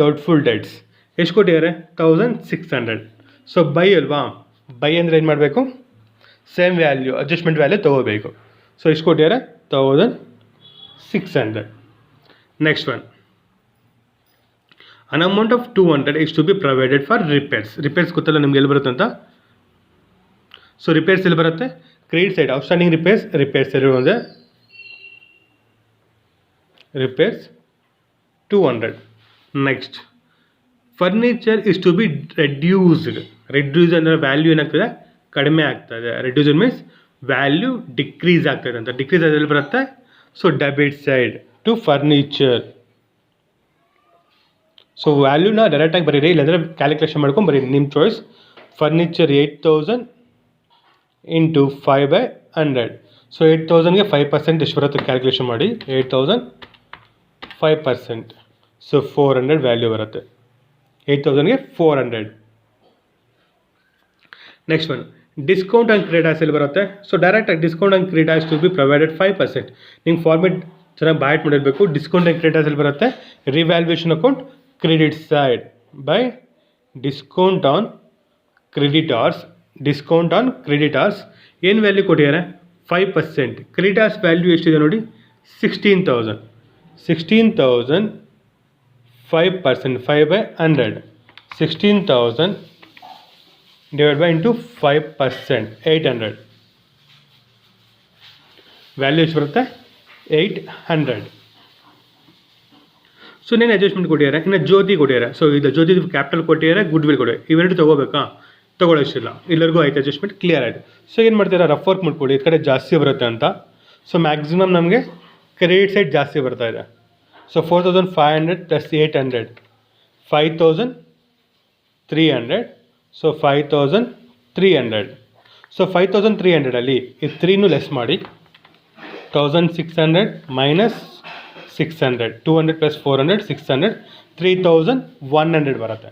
doubtful debts ಎಷ್ಟು ಕೊಟ್ಟಿದ್ದಾರೆ, 1600. ಸೊ ಬೈ ಅಲ್ವಾ, ಬೈ ಅಂದರೆ ಏನು ಮಾಡಬೇಕು, ಸೇಮ್ ವ್ಯಾಲ್ಯೂ ಅಡ್ಜಸ್ಟ್ಮೆಂಟ್ ವ್ಯಾಲ್ಯೂ ತೊಗೋಬೇಕು. ಸೊ ಎಷ್ಟು ಕೊಟ್ಟಿದ್ದಾರೆ, 1600. Next one, an amount of 200 is to be provided for repairs ಗೊತ್ತಲ್ಲ ನಿಮ್ಗೆ ಎಲ್ಲಿ ಬರುತ್ತೆ ಅಂತ. ಸೊ ರಿಪೇರ್ಸ್ ಎಲ್ಲಿ ಬರುತ್ತೆ, ಕ್ರೆಡಿಟ್ ಸೈಡ್. ಔಟ್ಸ್ಟ್ಯಾಂಡಿಂಗ್ ರಿಪೇರ್ಸ್ ಇರುವಂತೆ repairs 200. Next, furniture is to be reduced ಅಂದರೆ ವ್ಯಾಲ್ಯೂ ಏನಾಗ್ತದೆ, ಕಡಿಮೆ ಆಗ್ತದೆ. ರೆಡ್ಯೂಸ್ಡ್ ಮೀನ್ಸ್ ವ್ಯಾಲ್ಯೂ ಡಿಕ್ರೀಸ್ ಆಗ್ತದೆ ಅಂತ. ಡಿಕ್ರೀಸ್ ಅದರಲ್ಲಿ ಬರುತ್ತೆ. So debit side to furniture. So ವ್ಯಾಲ್ಯೂನ ಡೈರೆಕ್ಟಾಗಿ ಬರೀರಿ, ಇಲ್ಲಾಂದರೆ ಕ್ಯಾಲ್ಕುಲೇಷನ್ ಮಾಡ್ಕೊಂಡು ಬರೀರಿ, ನಿಮ್ಮ ಚಾಯ್ಸ್. Furniture 8,000 into 5/100. ಸೊ 8,000ಗೆ 5% ಎಷ್ಟು ಬರುತ್ತೆ ಕ್ಯಾಲ್ಕುಲೇಷನ್ ಮಾಡಿ. 8,000 5%. ಸೊ 400 ವ್ಯಾಲ್ಯೂ ಬರುತ್ತೆ. 8,000ಗೆ 400. Next one, discount and credit ಎಲ್ಲಿ ಬರುತ್ತೆ. ಸೊ ಡೈರೆಕ್ಟಾಗಿ discount and credit to be provided 5%. ನಿಮ್ಗೆ ಫಾರ್ಮೆಟ್ ಚೆನ್ನಾಗಿ ಬ್ಯಾಟ್ ಮಾಡಿರಬೇಕು. ಡಿಸ್ಕೌಂಟ್ ಆ್ಯಂಡ್ ಕ್ರೆಡಿಟ್ ಎಲ್ಲಿ ಬರುತ್ತೆ, revaluation account credit side by discount on creditors. ಏನು ವ್ಯಾಲ್ಯೂ ಕೊಟ್ಟಿದ್ದಾರೆ, 5%. ಕ್ರೆಡಿಟಾರ್ಸ್ ವ್ಯಾಲ್ಯೂ ಎಷ್ಟಿದೆ ನೋಡಿ, 16,000. 16,000 5%, 5/100. 16,000 divided by into 5%, 800. ವ್ಯಾಲ್ಯೂ ಎಷ್ಟು ಬರುತ್ತೆ, 800. ಸೊ ನೇನು ಅಡ್ಜಸ್ಟ್ಮೆಂಟ್ ಕೊಟ್ಟಿದ್ದಾರೆ. ಇನ್ನು ಜ್ಯೋತಿ ಕೊಟ್ಟಿದ್ದಾರೆ. ಸೊ ಇದು ಜ್ಯೋತಿ ಕ್ಯಾಪಿಟಲ್ ಕೊಟ್ಟಿದ್ದಾರೆ, ಗುಡ್ ವಿಲ್ ಕೊಟ್ಟಿದ್ದಾರೆ. ಇವೆರಡು ತೊಗೋಬೇಕಾ, ತೊಗೊಳ್ಳೋಷ್ಟಿಲ್ಲ. ಎಲ್ಲರಿಗೂ ಆಯ್ತು, ಅಡ್ಜಸ್ಟ್ಮೆಂಟ್ ಕ್ಲಿಯರ್ ಆಯಿತು. ಸೊ ಏನು ಮಾಡ್ತೀರಾ, ರಫ್ ವರ್ಕ್ ಮಾಡ್ಕೊಳ್ಳಿ, ಈ ಕಡೆ ಜಾಸ್ತಿ ಬರುತ್ತೆ ಅಂತ. ಸೊ ಮ್ಯಾಕ್ಸಿಮಮ್ ನಮಗೆ ಕ್ರೆಡಿಟ್ ಸೈಡ್ ಜಾಸ್ತಿ ಬರ್ತಾ ಇದೆ. So 4,500 plus 800 5,300. ಸೊ 5,300. ಸೊ 5,300ಅಲ್ಲಿ ಈ 3 ಲೆಸ್ ಮಾಡಿ, 1,600 ಮೈನಸ್ 600, 200 ಪ್ಲಸ್ 400 600, 3,100 ಬರುತ್ತೆ.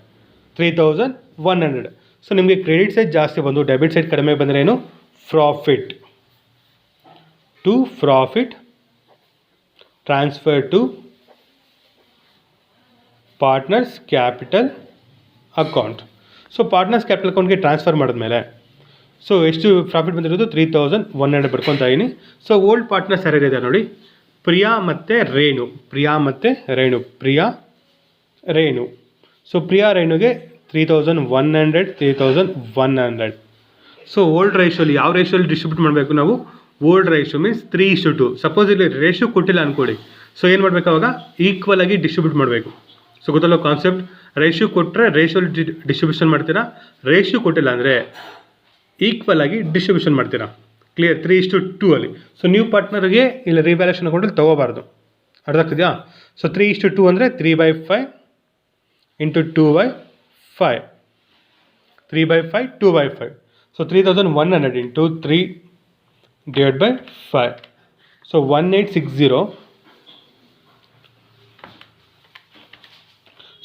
3,100. ಸೊ ನಿಮಗೆ ಕ್ರೆಡಿಟ್ ಸೈಡ್ ಜಾಸ್ತಿ ಬಂದು ಡೆಬಿಟ್ ಸೈಡ್ ಕಡಿಮೆ ಬಂದರೆ ಏನು, profit transfer to partners capital account. So partners capital ಅಕೌಂಟ್ಗೆ ಟ್ರಾನ್ಸ್ಫರ್ ಮಾಡಿದ್ಮೇಲೆ ಸೊ ಎಷ್ಟು ಪ್ರಾಫಿಟ್ ಬಂದಿರೋದು 3100 ಬರ್ಕೊತಾ ಇದೀನಿ. ಸೊ ಓಲ್ಡ್ ಪಾರ್ಟ್ನರ್ಸ್ ಯಾರ್ಯಾರಿದೆ ನೋಡಿ, ಪ್ರಿಯಾ ಮತ್ತು ರೇಣು. ಸೊ ಪ್ರಿಯಾ ರೇಣುಗೆ 3100. ಸೊ ಓಲ್ಡ್ ರೇಷಿಯೋಲಿ ಯಾವ ರೇಷಿಯೋಲಿ ಡಿಸ್ಟ್ರಿಬ್ಯೂಟ್ ಮಾಡಬೇಕು ನಾವು? Old ratio means 3:2. ಸಪೋಸ್ ಇಲ್ಲಿ ರೇಷಿಯೋ ಕೊಟ್ಟಿಲ್ಲ ಅಂದ್ಕೊಳ್ಳಿ, ಸೊ ಏನು ಮಾಡಬೇಕು ಅವಾಗ? ಈಕ್ವಲ್ ಆಗಿ ಡಿಸ್ಟ್ರಿಬ್ಯೂಟ್ ಮಾಡಬೇಕು. ಸೊ ಗೊತ್ತಲ್ಲ ಕಾನ್ಸೆಪ್ಟ್, ರೇಷಿಯೋ ಕೊಟ್ಟರೆ ರೇಷಿಯೋಲಿ ಡಿಸ್ಟ್ರಿಬ್ಯೂಷನ್ ಮಾಡ್ತೀರಾ, ರೇಷಿಯೋ ಕೊಟ್ಟಿಲ್ಲ ಅಂದರೆ ಈಕ್ವಲ್ ಆಗಿ ಡಿಸ್ಟ್ರಿಬ್ಯೂಷನ್ ಮಾಡ್ತೀರಾ. ಕ್ಲಿಯರ್? 3:2 ಅಲ್ಲಿ. ಸೊ ನ್ಯೂ ಪಾರ್ಟ್ನರ್ಗೆ ಇಲ್ಲಿ ರಿವ್ಯಾಲ್ಯೂಷನ್ ಅಕೌಂಟಲ್ಲಿ ತೊಗೋಬಾರ್ದು. ಅರ್ಥ ಆಗ್ತಿದೆಯಾ? ಸೊ 3:2 ಅಂದರೆ 3/5 into 2/5, 3/5, 2/5. So 3100 into 3 divided by 5. So 1860.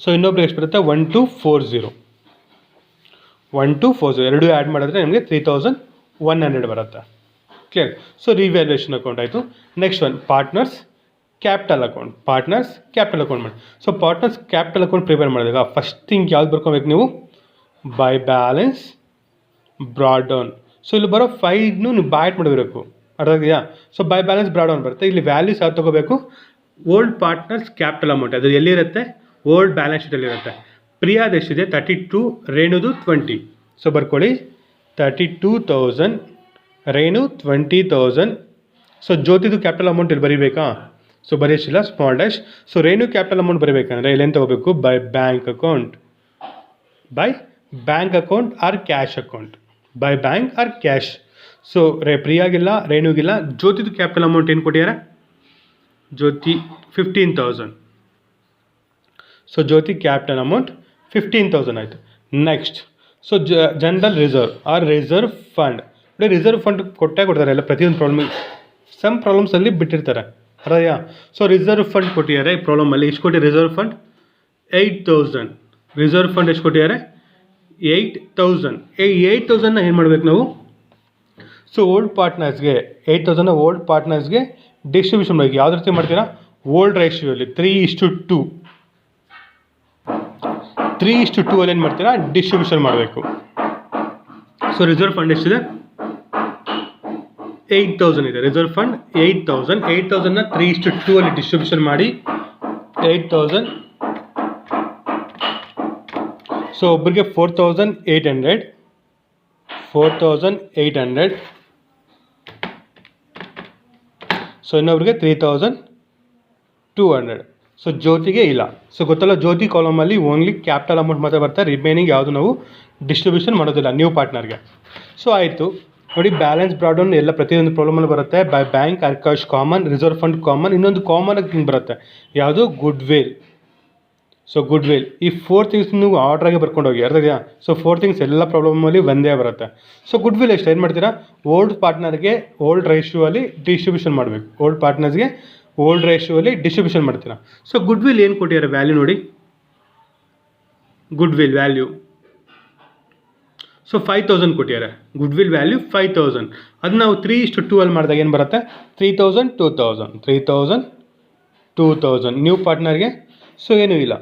So ಇನ್ನೊಬ್ರಿಗೆ ಎಷ್ಟು ಬರುತ್ತೆ? 1240 ಎರಡೂ ಆ್ಯಡ್ ಮಾಡಿದ್ರೆ ನಿಮಗೆ 3100 ಬರುತ್ತೆ. ಕ್ಲಿಯರ್? ಸೊ ರಿವ್ಯಾಲ್ಯೂಯೇಷನ್ ಅಕೌಂಟ್ ಆಯಿತು. Next one partners capital account. ಮಾಡಿ. So partners capital account prepare ಮಾಡಿದಾಗ ಫಸ್ಟ್ ಥಿಂಗ್ ಯಾವ್ದು ಬರ್ಕೊಬೇಕು ನೀವು? By balance brought down. So ಇಲ್ಲಿ ಬರೋ 5ನು ನೀವು ಬ್ಯಾಟ್ ಮಾಡಬೇಕು. ಅರ್ಥ ಆಗಿದೆಯಾ? So by balance brought down ಬರುತ್ತೆ. ಇಲ್ಲಿ ವ್ಯಾಲ್ಯೂಸ್ ಯಾವ್ದು ತೊಗೋಬೇಕು? Old partners capital amount. ಅದು ಎಲ್ಲಿರುತ್ತೆ? Old balance ಶೀಟಲ್ಲಿರುತ್ತೆ. ಪ್ರಿಯಾದ ಎಷ್ಟಿದೆ? 32, ರೇಣುದು 20. ಸೊ ಬರ್ಕೊಳ್ಳಿ 32,000, ರೇಣು 20,000. ಸೊ ಜ್ಯೋತಿದು ಕ್ಯಾಪಿಟಲ್ ಅಮೌಂಟ್ ಇಲ್ಲಿ ಬರೀಬೇಕಾ? ಸೊ ಬರೆಯೋಷ್ಟಿಲ್ಲ, small dash. So Renu capital amount ಬರೀಬೇಕಂದ್ರೆ ಇಲ್ಲೇನು ತೊಗೋಬೇಕು? By bank account or cash account. By bank or cash. So ಪ್ರಿಯಾಗಿಲ್ಲ, ರೇಣುಗಿಲ್ಲ. ಜ್ಯೋತಿದು ಕ್ಯಾಪಿಟಲ್ ಅಮೌಂಟ್ ಏನು ಕೊಟ್ಟಿದ್ದಾರೆ? Jyoti 15,000. So Jyoti capital amount 15,000 ಆಯಿತು. Next so general reserve or reserve fund. Reserve fund ಕೊಡ್ತಾರೆ ಎಲ್ಲ, ಪ್ರತಿಯೊಂದು ಸಮ್ ಪ್ರಾಬ್ಲಮ್ಸಲ್ಲಿ ಬಿಟ್ಟಿರ್ತಾರೆ. ಅರ್ಧಯಾ? ಸೊ ರಿಸರ್ವ್ ಫಂಡ್ ಕೊಟ್ಟಿದ್ದಾರೆ ಈ ಪ್ರಾಬ್ಲಮಲ್ಲಿ. ಎಷ್ಟು ಕೊಟ್ಟಿದ್ದಾರೆ ರಿಸರ್ವ್ ಫಂಡ್? 8,000. ರಿಸರ್ವ್ ಫಂಡ್ ಎಷ್ಟು ಕೊಟ್ಟಿದ್ದಾರೆ? 8,000. 8,000ನ ಏನು ಮಾಡಬೇಕು ನಾವು? ಸೊ ಓಲ್ಡ್ ಪಾರ್ಟ್ನರ್ಸ್ಗೆ 8,000ನ ಓಲ್ಡ್ ಪಾರ್ಟ್ನರ್ಸ್ಗೆ ಡಿಸ್ಟ್ರಿಬ್ಯೂಷನ್ ಮಾಡಬೇಕು. ಯಾವ್ದು ರೀತಿ ಮಾಡ್ತೀರಾ? ಓಲ್ಡ್ ರೇಷಿಯೋಲಿ 3:2. 3:2 ಅಲ್ಲಿ ಏನು ಮಾಡ್ತೀರಾ? ಡಿಸ್ಟ್ರಿಬ್ಯೂಷನ್ ಮಾಡಬೇಕು. ಸೊ ರಿಸರ್ವ್ ಫಂಡ್ ಎಷ್ಟಿದೆ? 8,000 ಇದೆ. ರಿಸರ್ವ್ ಫಂಡ್ 8,000ನ 3:2 ಅಲ್ಲಿ ಡಿಸ್ಟ್ರಿಬ್ಯೂಷನ್ ಮಾಡಿ 8,000. ಸೊ ಒಬ್ಬರಿಗೆ 4,800. ಸೊ ಇನ್ನೊಬ್ರಿಗೆ 3,200. ಸೊ ಜ್ಯೋತಿಗೆ ಇಲ್ಲ. ಸೊ ಗೊತ್ತಲ್ಲ, ಜ್ಯೋತಿ ಕಾಲಮಲ್ಲಿ ಓನ್ಲಿ ಕ್ಯಾಪಿಟಲ್ ಅಮೌಂಟ್ ಮಾತ್ರ ಬರ್ತಾರೆ, ರಿಮೈನಿಂಗ್ ಯಾವುದು ನಾವು ಡಿಸ್ಟ್ರಿಬ್ಯೂಷನ್ ಮಾಡೋದಿಲ್ಲ ನ್ಯೂ ಪಾರ್ಟ್ನರ್ಗೆ. ಸೊ ಆಯಿತು ನೋಡಿ, ಬ್ಯಾಲೆನ್ಸ್ ಬ್ರಾಡ್ ಡೌನ್ ಎಲ್ಲ ಪ್ರತಿಯೊಂದು ಪ್ರಾಬ್ಲಮಲ್ಲಿ ಬರುತ್ತೆ. By bank or cash common, reserve fund common. ಇನ್ನೊಂದು ಕಾಮನ್ ಆಗಿ ಹಿಂಗೆ ಬರುತ್ತೆ, ಯಾವುದು? Goodwill. So goodwill ಈ 4 ಥಿಂಗ್ಸ್ ನೀವು ಆರ್ಡ್ರಾಗೆ ಬರ್ಕೊಂಡು ಹೋಗಿ. ಅರ್ಥ ಇದೆಯಾ? ಸೊ 4 ಥಿಂಗ್ಸ್ ಎಲ್ಲ ಪ್ರಾಬ್ಲಮಲ್ಲಿ ಒಂದೇ ಬರುತ್ತೆ. ಸೊ ಗುಡ್ ವಿಲ್ ಎಷ್ಟು ಏನು ಮಾಡ್ತೀರಾ? ಓಲ್ಡ್ ಪಾರ್ಟ್ನರ್ಗೆ ಓಲ್ಡ್ ರೇಷಿಯೋ ಅಲ್ಲಿ ಡಿಸ್ಟ್ರಿಬ್ಯೂಷನ್ ಮಾಡಬೇಕು. ಓಲ್ಡ್ ಪಾರ್ಟ್ನರ್ಸ್ಗೆ ಓಲ್ಡ್ ರೇಷಿಯೋ ಅಲ್ಲಿ ಡಿಸ್ಟ್ರಿಬ್ಯೂಷನ್ ಮಾಡ್ತೀರಾ. ಸೊ ಗುಡ್ ವಿಲ್ ಏನು ಕೊಟ್ಟಿದ್ದಾರೆ ವ್ಯಾಲ್ಯೂ ನೋಡಿ, ಗುಡ್ ವಿಲ್ ವ್ಯಾಲ್ಯೂ ಸೊ 5,000 ಕೊಟ್ಟಿದ್ದಾರೆ. Good will value 5,000. ಅದು ನಾವು 3:2 ಅಲ್ಲಿ ಮಾಡಿದಾಗ ಏನು ಬರುತ್ತೆ? 3,000, 2,000 ನ್ಯೂ ಪಾರ್ಟ್ನರ್ಗೆ. ಸೊ ಏನೂ ಇಲ್ಲ.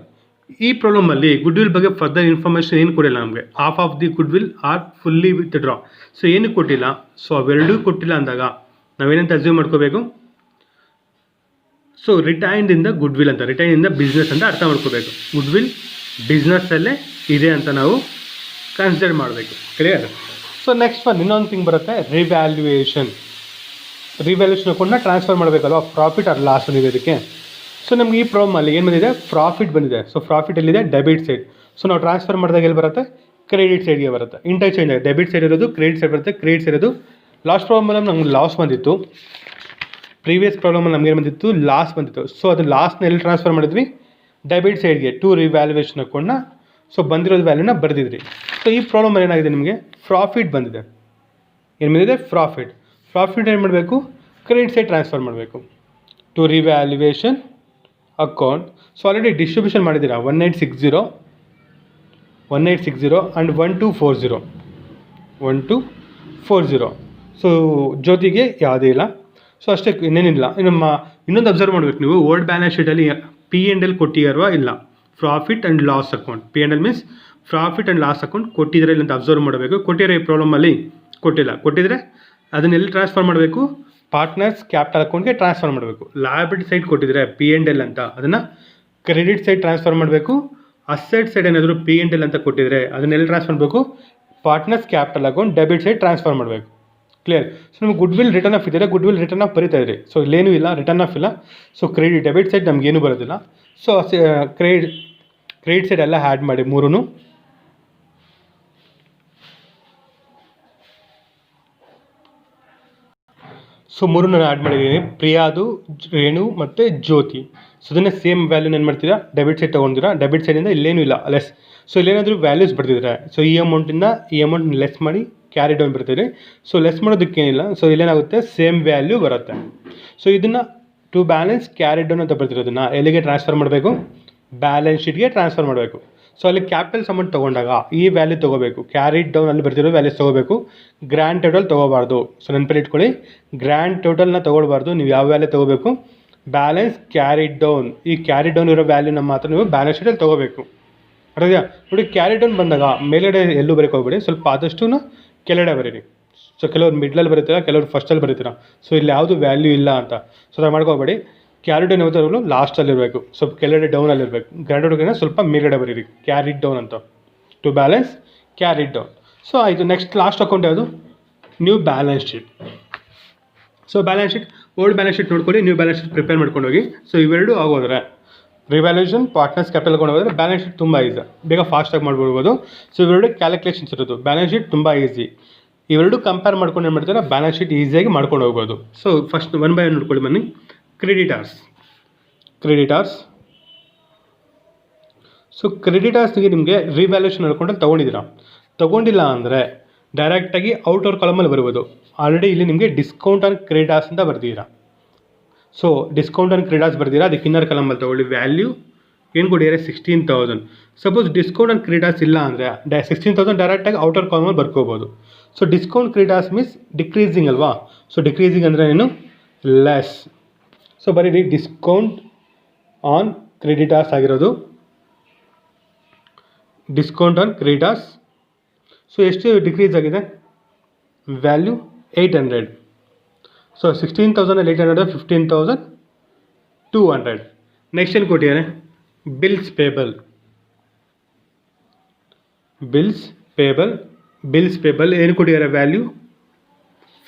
ಈ ಪ್ರಾಬ್ಲಮಲ್ಲಿ ಗುಡ್ ವಿಲ್ ಬಗ್ಗೆ ಫರ್ದರ್ ಇನ್ಫಾರ್ಮೇಷನ್ ಏನು ಕೊಟ್ಟಿಲ್ಲ ನಮಗೆ. Half of the good will R fully with draw. So ಏನು ಕೊಟ್ಟಿಲ್ಲ. ಸೊ ಅವೆರಡೂ ಕೊಟ್ಟಿಲ್ಲ ಅಂದಾಗ ನಾವೇನಂತ ಅಸ್ಯೂಮ್ ಮಾಡ್ಕೋಬೇಕು? ಸೊ ರಿಟೈನ್ದಿಂದ ಗುಡ್ ವಿಲ್ ಅಂತ, ರಿಟೈನಿಂದ ಬಿಸ್ನೆಸ್ ಅಂತ ಅರ್ಥ ಮಾಡ್ಕೋಬೇಕು. ಗುಡ್ ವಿಲ್ ಬಿಸ್ನೆಸ್ಸಲ್ಲೇ ಇದೆ ಅಂತ ನಾವು ಕನ್ಸಿಡರ್ ಮಾಡಬೇಕು. ಕ್ಲಿಯರ್? ಸೊ ನೆಕ್ಸ್ಟ್ ಒನ್ ಇನ್ನೊಂದು ಥಿಂಗ್ ಬರುತ್ತೆ, ರಿವ್ಯಾಲ್ಯೂಯೇಷನ್ ಅಕೌಂಟ್ನ ಟ್ರಾನ್ಸ್ಫರ್ ಮಾಡಬೇಕಲ್ವ, ಪ್ರಾಫಿಟ್ ಆರ್ ಲಾಸ್ ಬಂದಿದೆ ಇದಕ್ಕೆ. ಸೊ ನಮ್ಗೆ ಈ ಪ್ರಾಬ್ಲಮಲ್ಲಿ ಏನು ಬಂದಿದೆ? ಪ್ರಾಫಿಟ್ ಬಂದಿದೆ. ಸೊ ಪ್ರಾಫಿಟ್ ಎಲ್ಲಿದೆ? Debit side. ಸೊ ನಾವು ಟ್ರಾನ್ಸ್ಫರ್ ಮಾಡಿದಾಗ ಎಲ್ಲಿ ಬರುತ್ತೆ? ಕ್ರೆಡಿಟ್ ಸೈಡ್ಗೆ ಬರುತ್ತೆ. ಇಂಟರ್ಚೇಂಜ್ ಆಗಿದೆ. ಡೆಬಿಟ್ ಸೈಡ್ ಇರೋದು ಕ್ರೆಡಿಟ್ ಸೈಡ್ ಬರುತ್ತೆ. ಕ್ರೆಡಿಟ್ ಸೈಡ್ ಇರೋದು ಲಾಸ್ಟ್ ಪ್ರಾಬ್ಲಮಲ್ಲಿ ನಮ್ಗೆ ಲಾಸ್ ಬಂದಿತ್ತು. ಪ್ರೀವಿಯಸ್ ಪ್ರಾಬ್ಲಮಲ್ಲಿ ನಮ್ಗೆ ಏನು ಬಂದಿತ್ತು? ಲಾಸ್ ಬಂದಿತ್ತು. ಸೊ ಅದು ಲಾಸ್ನ ಎಲ್ಲಿ ಟ್ರಾನ್ಸ್ಫರ್ ಮಾಡಿದ್ವಿ? ಡೆಬಿಟ್ ಸೈಡ್ಗೆ ಟು ರಿವ್ಯಾಲ್ಯೂಯೇಷನ್ ಅಕೌಂಟ್ನ. ಸೊ ಬಂದಿರೋದು ವ್ಯಾಲ್ಯೂನ ಬರೆದಿದ್ರಿ. ಸೊ ಈ ಪ್ರಾಬ್ಲಮಲ್ಲಿ ಏನಾಗಿದೆ? ನಿಮಗೆ ಪ್ರಾಫಿಟ್ ಬಂದಿದೆ. ಏನು ಬಂದಿದೆ? ಪ್ರಾಫಿಟ್ ಏನು ಮಾಡಬೇಕು? ಕ್ರೆಡಿಟ್ ಸೈಡ್ ಟ್ರಾನ್ಸ್ಫರ್ ಮಾಡಬೇಕು to revaluation account. So already distribution ಮಾಡಿದ್ದೀರಾ 1860 ಆ್ಯಂಡ್ 1240. ಸೊ ಜ್ಯೋತಿಗೆ ಯಾವುದೇ ಇಲ್ಲ. ಸೊ ಅಷ್ಟೇ, ಇನ್ನೇನಿಲ್ಲ. ಇನ್ನೊಂದು ಅಬ್ಸರ್ವ್ ಮಾಡಬೇಕು ನೀವು, ಓಲ್ಡ್ ಬ್ಯಾಲೆನ್ಸ್ ಶೀಟಲ್ಲಿ P&L ಕೊಟ್ಟಿರುವ ಇಲ್ಲ, profit and loss account. P&L means profit and loss account ಕೊಟ್ಟಿದ್ರೆ ಇಲ್ಲ ಅಂತ ಅಬ್ಸರ್ವ್ ಮಾಡಬೇಕು. ಕೊಟ್ಟಿರೋ ಈ ಪ್ರಾಬ್ಲಮಲ್ಲಿ ಕೊಟ್ಟಿಲ್ಲ. ಕೊಟ್ಟಿದ್ರೆ ಅದನ್ನ ಎಲ್ಲಿ ಟ್ರಾನ್ಸ್ಫರ್ ಮಾಡಬೇಕು? ಪಾರ್ಟ್ನರ್ಸ್ ಕ್ಯಾಪಿಟಲ್ ಅಕೌಂಟ್ಗೆ ಟ್ರಾನ್ಸ್ಫರ್ ಮಾಡಬೇಕು. ಲಯಬಿಲಿಟಿ ಸೈಡ್ ಕೊಟ್ಟಿದ್ರೆ P&L ಅಂತ, ಅದನ್ನು ಕ್ರೆಡಿಟ್ ಸೈಡ್ ಟ್ರಾನ್ಸ್ಫರ್ ಮಾಡಬೇಕು. ಅಸೆಟ್ ಸೈಡ್ ಏನಾದರೂ P&L ಅಂತ ಕೊಟ್ಟಿದ್ರೆ ಅದನ್ನ ಎಲ್ಲಿ ಟ್ರಾನ್ಸ್ಫರ್ ಮಾಡಬೇಕು? Partners capital account debit side transfer ಮಾಡಬೇಕು. ಕ್ಲಿಯರ್? ಸೊ ನಮಗೆ ಗುಡ್ ವಿಲ್ ರಿಟರ್ನ್ ಆಫ್ ಇದ್ದರೆ ಗುಡ್ ವಿಲ್ ರಿಟರ್ನ್ ಆಫ್ ಬರೀತಾ ಇದ್ರಿ. ಸೊ ಇಲ್ಲೇನೂ ಇಲ್ಲ, ರಿಟರ್ನ್ ಆಫ್ ಇಲ್ಲ. ಸೊ ಡೆಬಿಟ್ ಸೈಡ್ ನಮಗೇನು ಬರೋದಿಲ್ಲ. ಸೊ ಕ್ರೆಡಿಟ್ ಸೈಡ್ ಎಲ್ಲ ಆ್ಯಡ್ ಮಾಡಿ ಮೂರೂ. ಸೊ ಮೂರನ್ನು ಆ್ಯಡ್ ಮಾಡಿದ್ದೀನಿ, ಪ್ರಿಯಾದು, ರೇಣು ಮತ್ತು ಜ್ಯೋತಿ. ಸೊ ಅದನ್ನೇ ಸೇಮ್ ವ್ಯಾಲ್ಯೂನ ಏನು ಮಾಡ್ತೀರಾ? Debit side ತೊಗೊಂಡಿರಾ. ಡೆಬಿಟ್ ಸೈಡಿಂದ ಇಲ್ಲೇನೂ ಇಲ್ಲ, ಲೆಸ್. ಸೊ ಇಲ್ಲೇನಾದರೂ ವ್ಯಾಲ್ಯೂಸ್ ಬರ್ತಿದ್ರೆ, ಸೊ ಈ ಅಮೌಂಟಿಂದ ಈ ಅಮೌಂಟ್ ಲೆಸ್ ಮಾಡಿ ಕ್ಯಾರಿ ಡೌನ್ ಬರ್ತೀರಿ. ಸೊ ಲೆಸ್ ಮಾಡೋದಕ್ಕೇನಿಲ್ಲ. ಸೊ ಇಲ್ಲೇನಾಗುತ್ತೆ? ಸೇಮ್ ವ್ಯಾಲ್ಯೂ ಬರುತ್ತೆ. ಸೊ ಇದನ್ನು ಟು ಬ್ಯಾಲೆನ್ಸ್ ಕ್ಯಾರಿ ಡೌನ್ ಅಂತ ಬರ್ತಿರೋದನ್ನು ಎಲ್ಲಿಗೆ ಟ್ರಾನ್ಸ್ಫರ್ ಮಾಡಬೇಕು? ಬ್ಯಾಲೆನ್ಸ್ ಶೀಟ್ಗೆ ಟ್ರಾನ್ಸ್ಫರ್ ಮಾಡಬೇಕು. ಸೊ ಅಲ್ಲಿ ಕ್ಯಾಪಿಟಲ್ಸ್ ಅಮೌಂಟ್ ತೊಗೊಂಡಾಗ ಈ ವ್ಯಾಲ್ಯೂ ತೊಗೋಬೇಕು. ಕ್ಯಾರಿಡ್ ಡೌನ್ ಅಲ್ಲಿ ಬರ್ತಿರೋ ವ್ಯಾಲ್ಯೂಸ್ ತೊಗೋಬೇಕು, ಗ್ರ್ಯಾಂಡ್ ಟೋಟಲ್ ತೊಗೋಬಾರ್ದು. ಸೊ ನೆನಪಲ್ಲಿ ಇಟ್ಕೊಳ್ಳಿ, ಗ್ರ್ಯಾಂಡ್ ಟೋಟಲ್ನ ತೊಗೊಳ್ಬಾರ್ದು. ನೀವು ಯಾವ ವ್ಯಾಲ್ಯೂ ತೊಗೋಬೇಕು? Balance carried down. ಈ ಕ್ಯಾರಿ ಡೌನ್ ಇರೋ ವ್ಯಾಲ್ಯೂನ ಮಾತ್ರ ನೀವು ಬ್ಯಾಲೆನ್ಸ್ ಶೀಟಲ್ಲಿ ತೊಗೋಬೇಕು. ಅರ್ಥಾಯ್ತಾ? ನೋಡಿ, ಕ್ಯಾರಿ ಡೌನ್ ಬಂದಾಗ ಮೇಲ್ಗಡೆ ಎಲ್ಲೂ ಬರೋಕ್ಕೆ ಹೋಗ್ಬೇಡಿ, ಸ್ವಲ್ಪ ಆದಷ್ಟು ಕೆಳಗಡೆ ಬರೀರಿ. ಸೊ ಕೆಲವ್ರು ಮಿಡ್ಲಲ್ಲಿ ಬರೀತೀರಾ, ಕೆಲವ್ರು ಫಸ್ಟಲ್ಲಿ ಬರೀತೀರಾ. ಸೊ ಇಲ್ಲಿ ಯಾವುದು ವ್ಯಾಲ್ಯೂ ಇಲ್ಲ ಅಂತ ಸೊ ಅದನ್ನು ಮಾಡ್ಕೋಬೇಡಿ. ಕ್ಯಾರಿ ಡೌನ್ ಯಾವತ್ತಾಗಲೂ ಲಾಸ್ಟಲ್ಲಿರಬೇಕು, ಸ್ವಲ್ಪ ಕೆಳಗಡೆ ಡೌನಲ್ಲಿರಬೇಕು. ಗ್ರ್ಯಾಂಡ್ ಡೌನ್ಗೆ ಸ್ವಲ್ಪ ಮೇಲ್ಗಡೆ ಬರೀರಿ, ಕ್ಯಾರಿಡ್ ಡೌನ್ ಅಂತ. To balance carried down. So ಆಯಿತು. ನೆಕ್ಸ್ಟ್ ಲಾಸ್ಟ್ ಅಕೌಂಟ್ ಯಾವುದು? New balance sheet. So balance sheet, old balance sheet ನೋಡ್ಕೊಳ್ಳಿ, ನ್ಯೂ ಬ್ಯಾಲೆನ್ಸ್ ಶೀಟ್ ಪ್ರಿಪೇರ್ ಮಾಡ್ಕೊಂಡು ಹೋಗಿ. ಸೊ ಇವೆರಡು ಆಗೋದ್ರೆ ರಿವ್ಯಾಲ್ಯೂಷನ್, ಪಾರ್ಟ್ನರ್ಸ್ ಕ್ಯಾಪಿಟಲ್ ಹೋದ್ರೆ ಬ್ಯಾಲೆನ್ಸ್ ಶೀಟ್ ತುಂಬ ಈಸಿ, ಬೇಗ ಫಾಸ್ಟಾಗಿ ಮಾಡ್ಬಿಡ್ಬೋದು. ಸೊ ಇವೆರಡು ಕ್ಯಾಲ್ಕುಲೇಷನ್ಸ್ ಇರೋದು. ಬ್ಯಾಲೆನ್ಸ್ ಶೀಟ್ ತುಂಬ ಈಸಿ. ಇವೆರಡು ಕಂಪೇರ್ ಮಾಡ್ಕೊಂಡು ಏನು ಮಾಡ್ತಾರೆ? ಬ್ಯಾಲೆನ್ಸ್ ಶೀಟ್ ಈಸಿಯಾಗಿ ಮಾಡ್ಕೊಂಡು ಹೋಗ್ಬೋದು. So first one by one ನೋಡ್ಕೊಳ್ಳಿ ಬನ್ನಿ. ಕ್ರೆಡಿಟಾರ್ಸ್. ಸೊ ಕ್ರೆಡಿಟಾರ್ಸ್ಗೆ ನಿಮಗೆ ರಿವ್ಯಾಲ್ಯೂಷನ್ ಹೇಳ್ಕೊಂಡಲ್ಲಿ ತೊಗೊಂಡಿಲ್ಲ ಅಂದರೆ ಡೈರೆಕ್ಟಾಗಿ ಔಟರ್ ಕಾಲಮಲ್ಲಿ ಬರ್ಬೋದು. ಆಲ್ರೆಡಿ ಇಲ್ಲಿ ನಿಮಗೆ ಡಿಸ್ಕೌಂಟ್ ಆನ್ ಕ್ರೆಡಿಟಾರ್ಸ್ ಅಂತ ಬರ್ತೀರಾ. ಸೊ ಡಿಸ್ಕೌಂಟ್ ಆನ್ ಕ್ರೆಡಿಟಾರ್ಸ್ ಬರ್ತೀರಾ, ಅದಕ್ಕೆ ಇನ್ನರ್ ಕಾಲಮಲ್ಲಿ ತೊಗೊಳ್ಳಿ. ವ್ಯಾಲ್ಯೂ ಏನು ಕೊಟ್ಟಿದ್ದಾರೆ? 16,000. ಸಪೋಸ್ ಡಿಸ್ಕೌಂಟ್ ಆನ್ ಕ್ರೆಡಿಟಾರ್ಸ್ ಇಲ್ಲ ಅಂದರೆ 16,000 ಡೈರೆಕ್ಟಾಗಿ ಔಟರ್ ಕಾಲಮಲ್ಲಿ ಬರ್ಕೋಬೋದು. So discount creditors means decreasing ಅಲ್ವಾ? ಸೊ ಡಿಕ್ರೀಸಿಂಗ್ ಅಂದರೆ ಏನು? ಲೆಸ್. ಸೊ ಬರೀ ಡಿಸ್ಕೌಂಟ್ ಆನ್ ಕ್ರೆಡಿಟಾರ್ಸ್ ಆಗಿರೋದು, ಡಿಸ್ಕೌಂಟ್ ಆನ್ ಕ್ರೆಡಿಟಾರ್ಸ್. ಸೊ ಎಷ್ಟು ಡಿಕ್ರೀಸ್ ಆಗಿದೆ? ವ್ಯಾಲ್ಯೂ 800. ಸೊ 16,800 15,200. ನೆಕ್ಸ್ಟ್ ಏನು ಕೊಟ್ಟಿದ್ದಾರೆ? ಬಿಲ್ಸ್ ಪೇಬಲ್ ಏನು ಕೊಟ್ಟಿದ್ದಾರೆ? ವ್ಯಾಲ್ಯೂ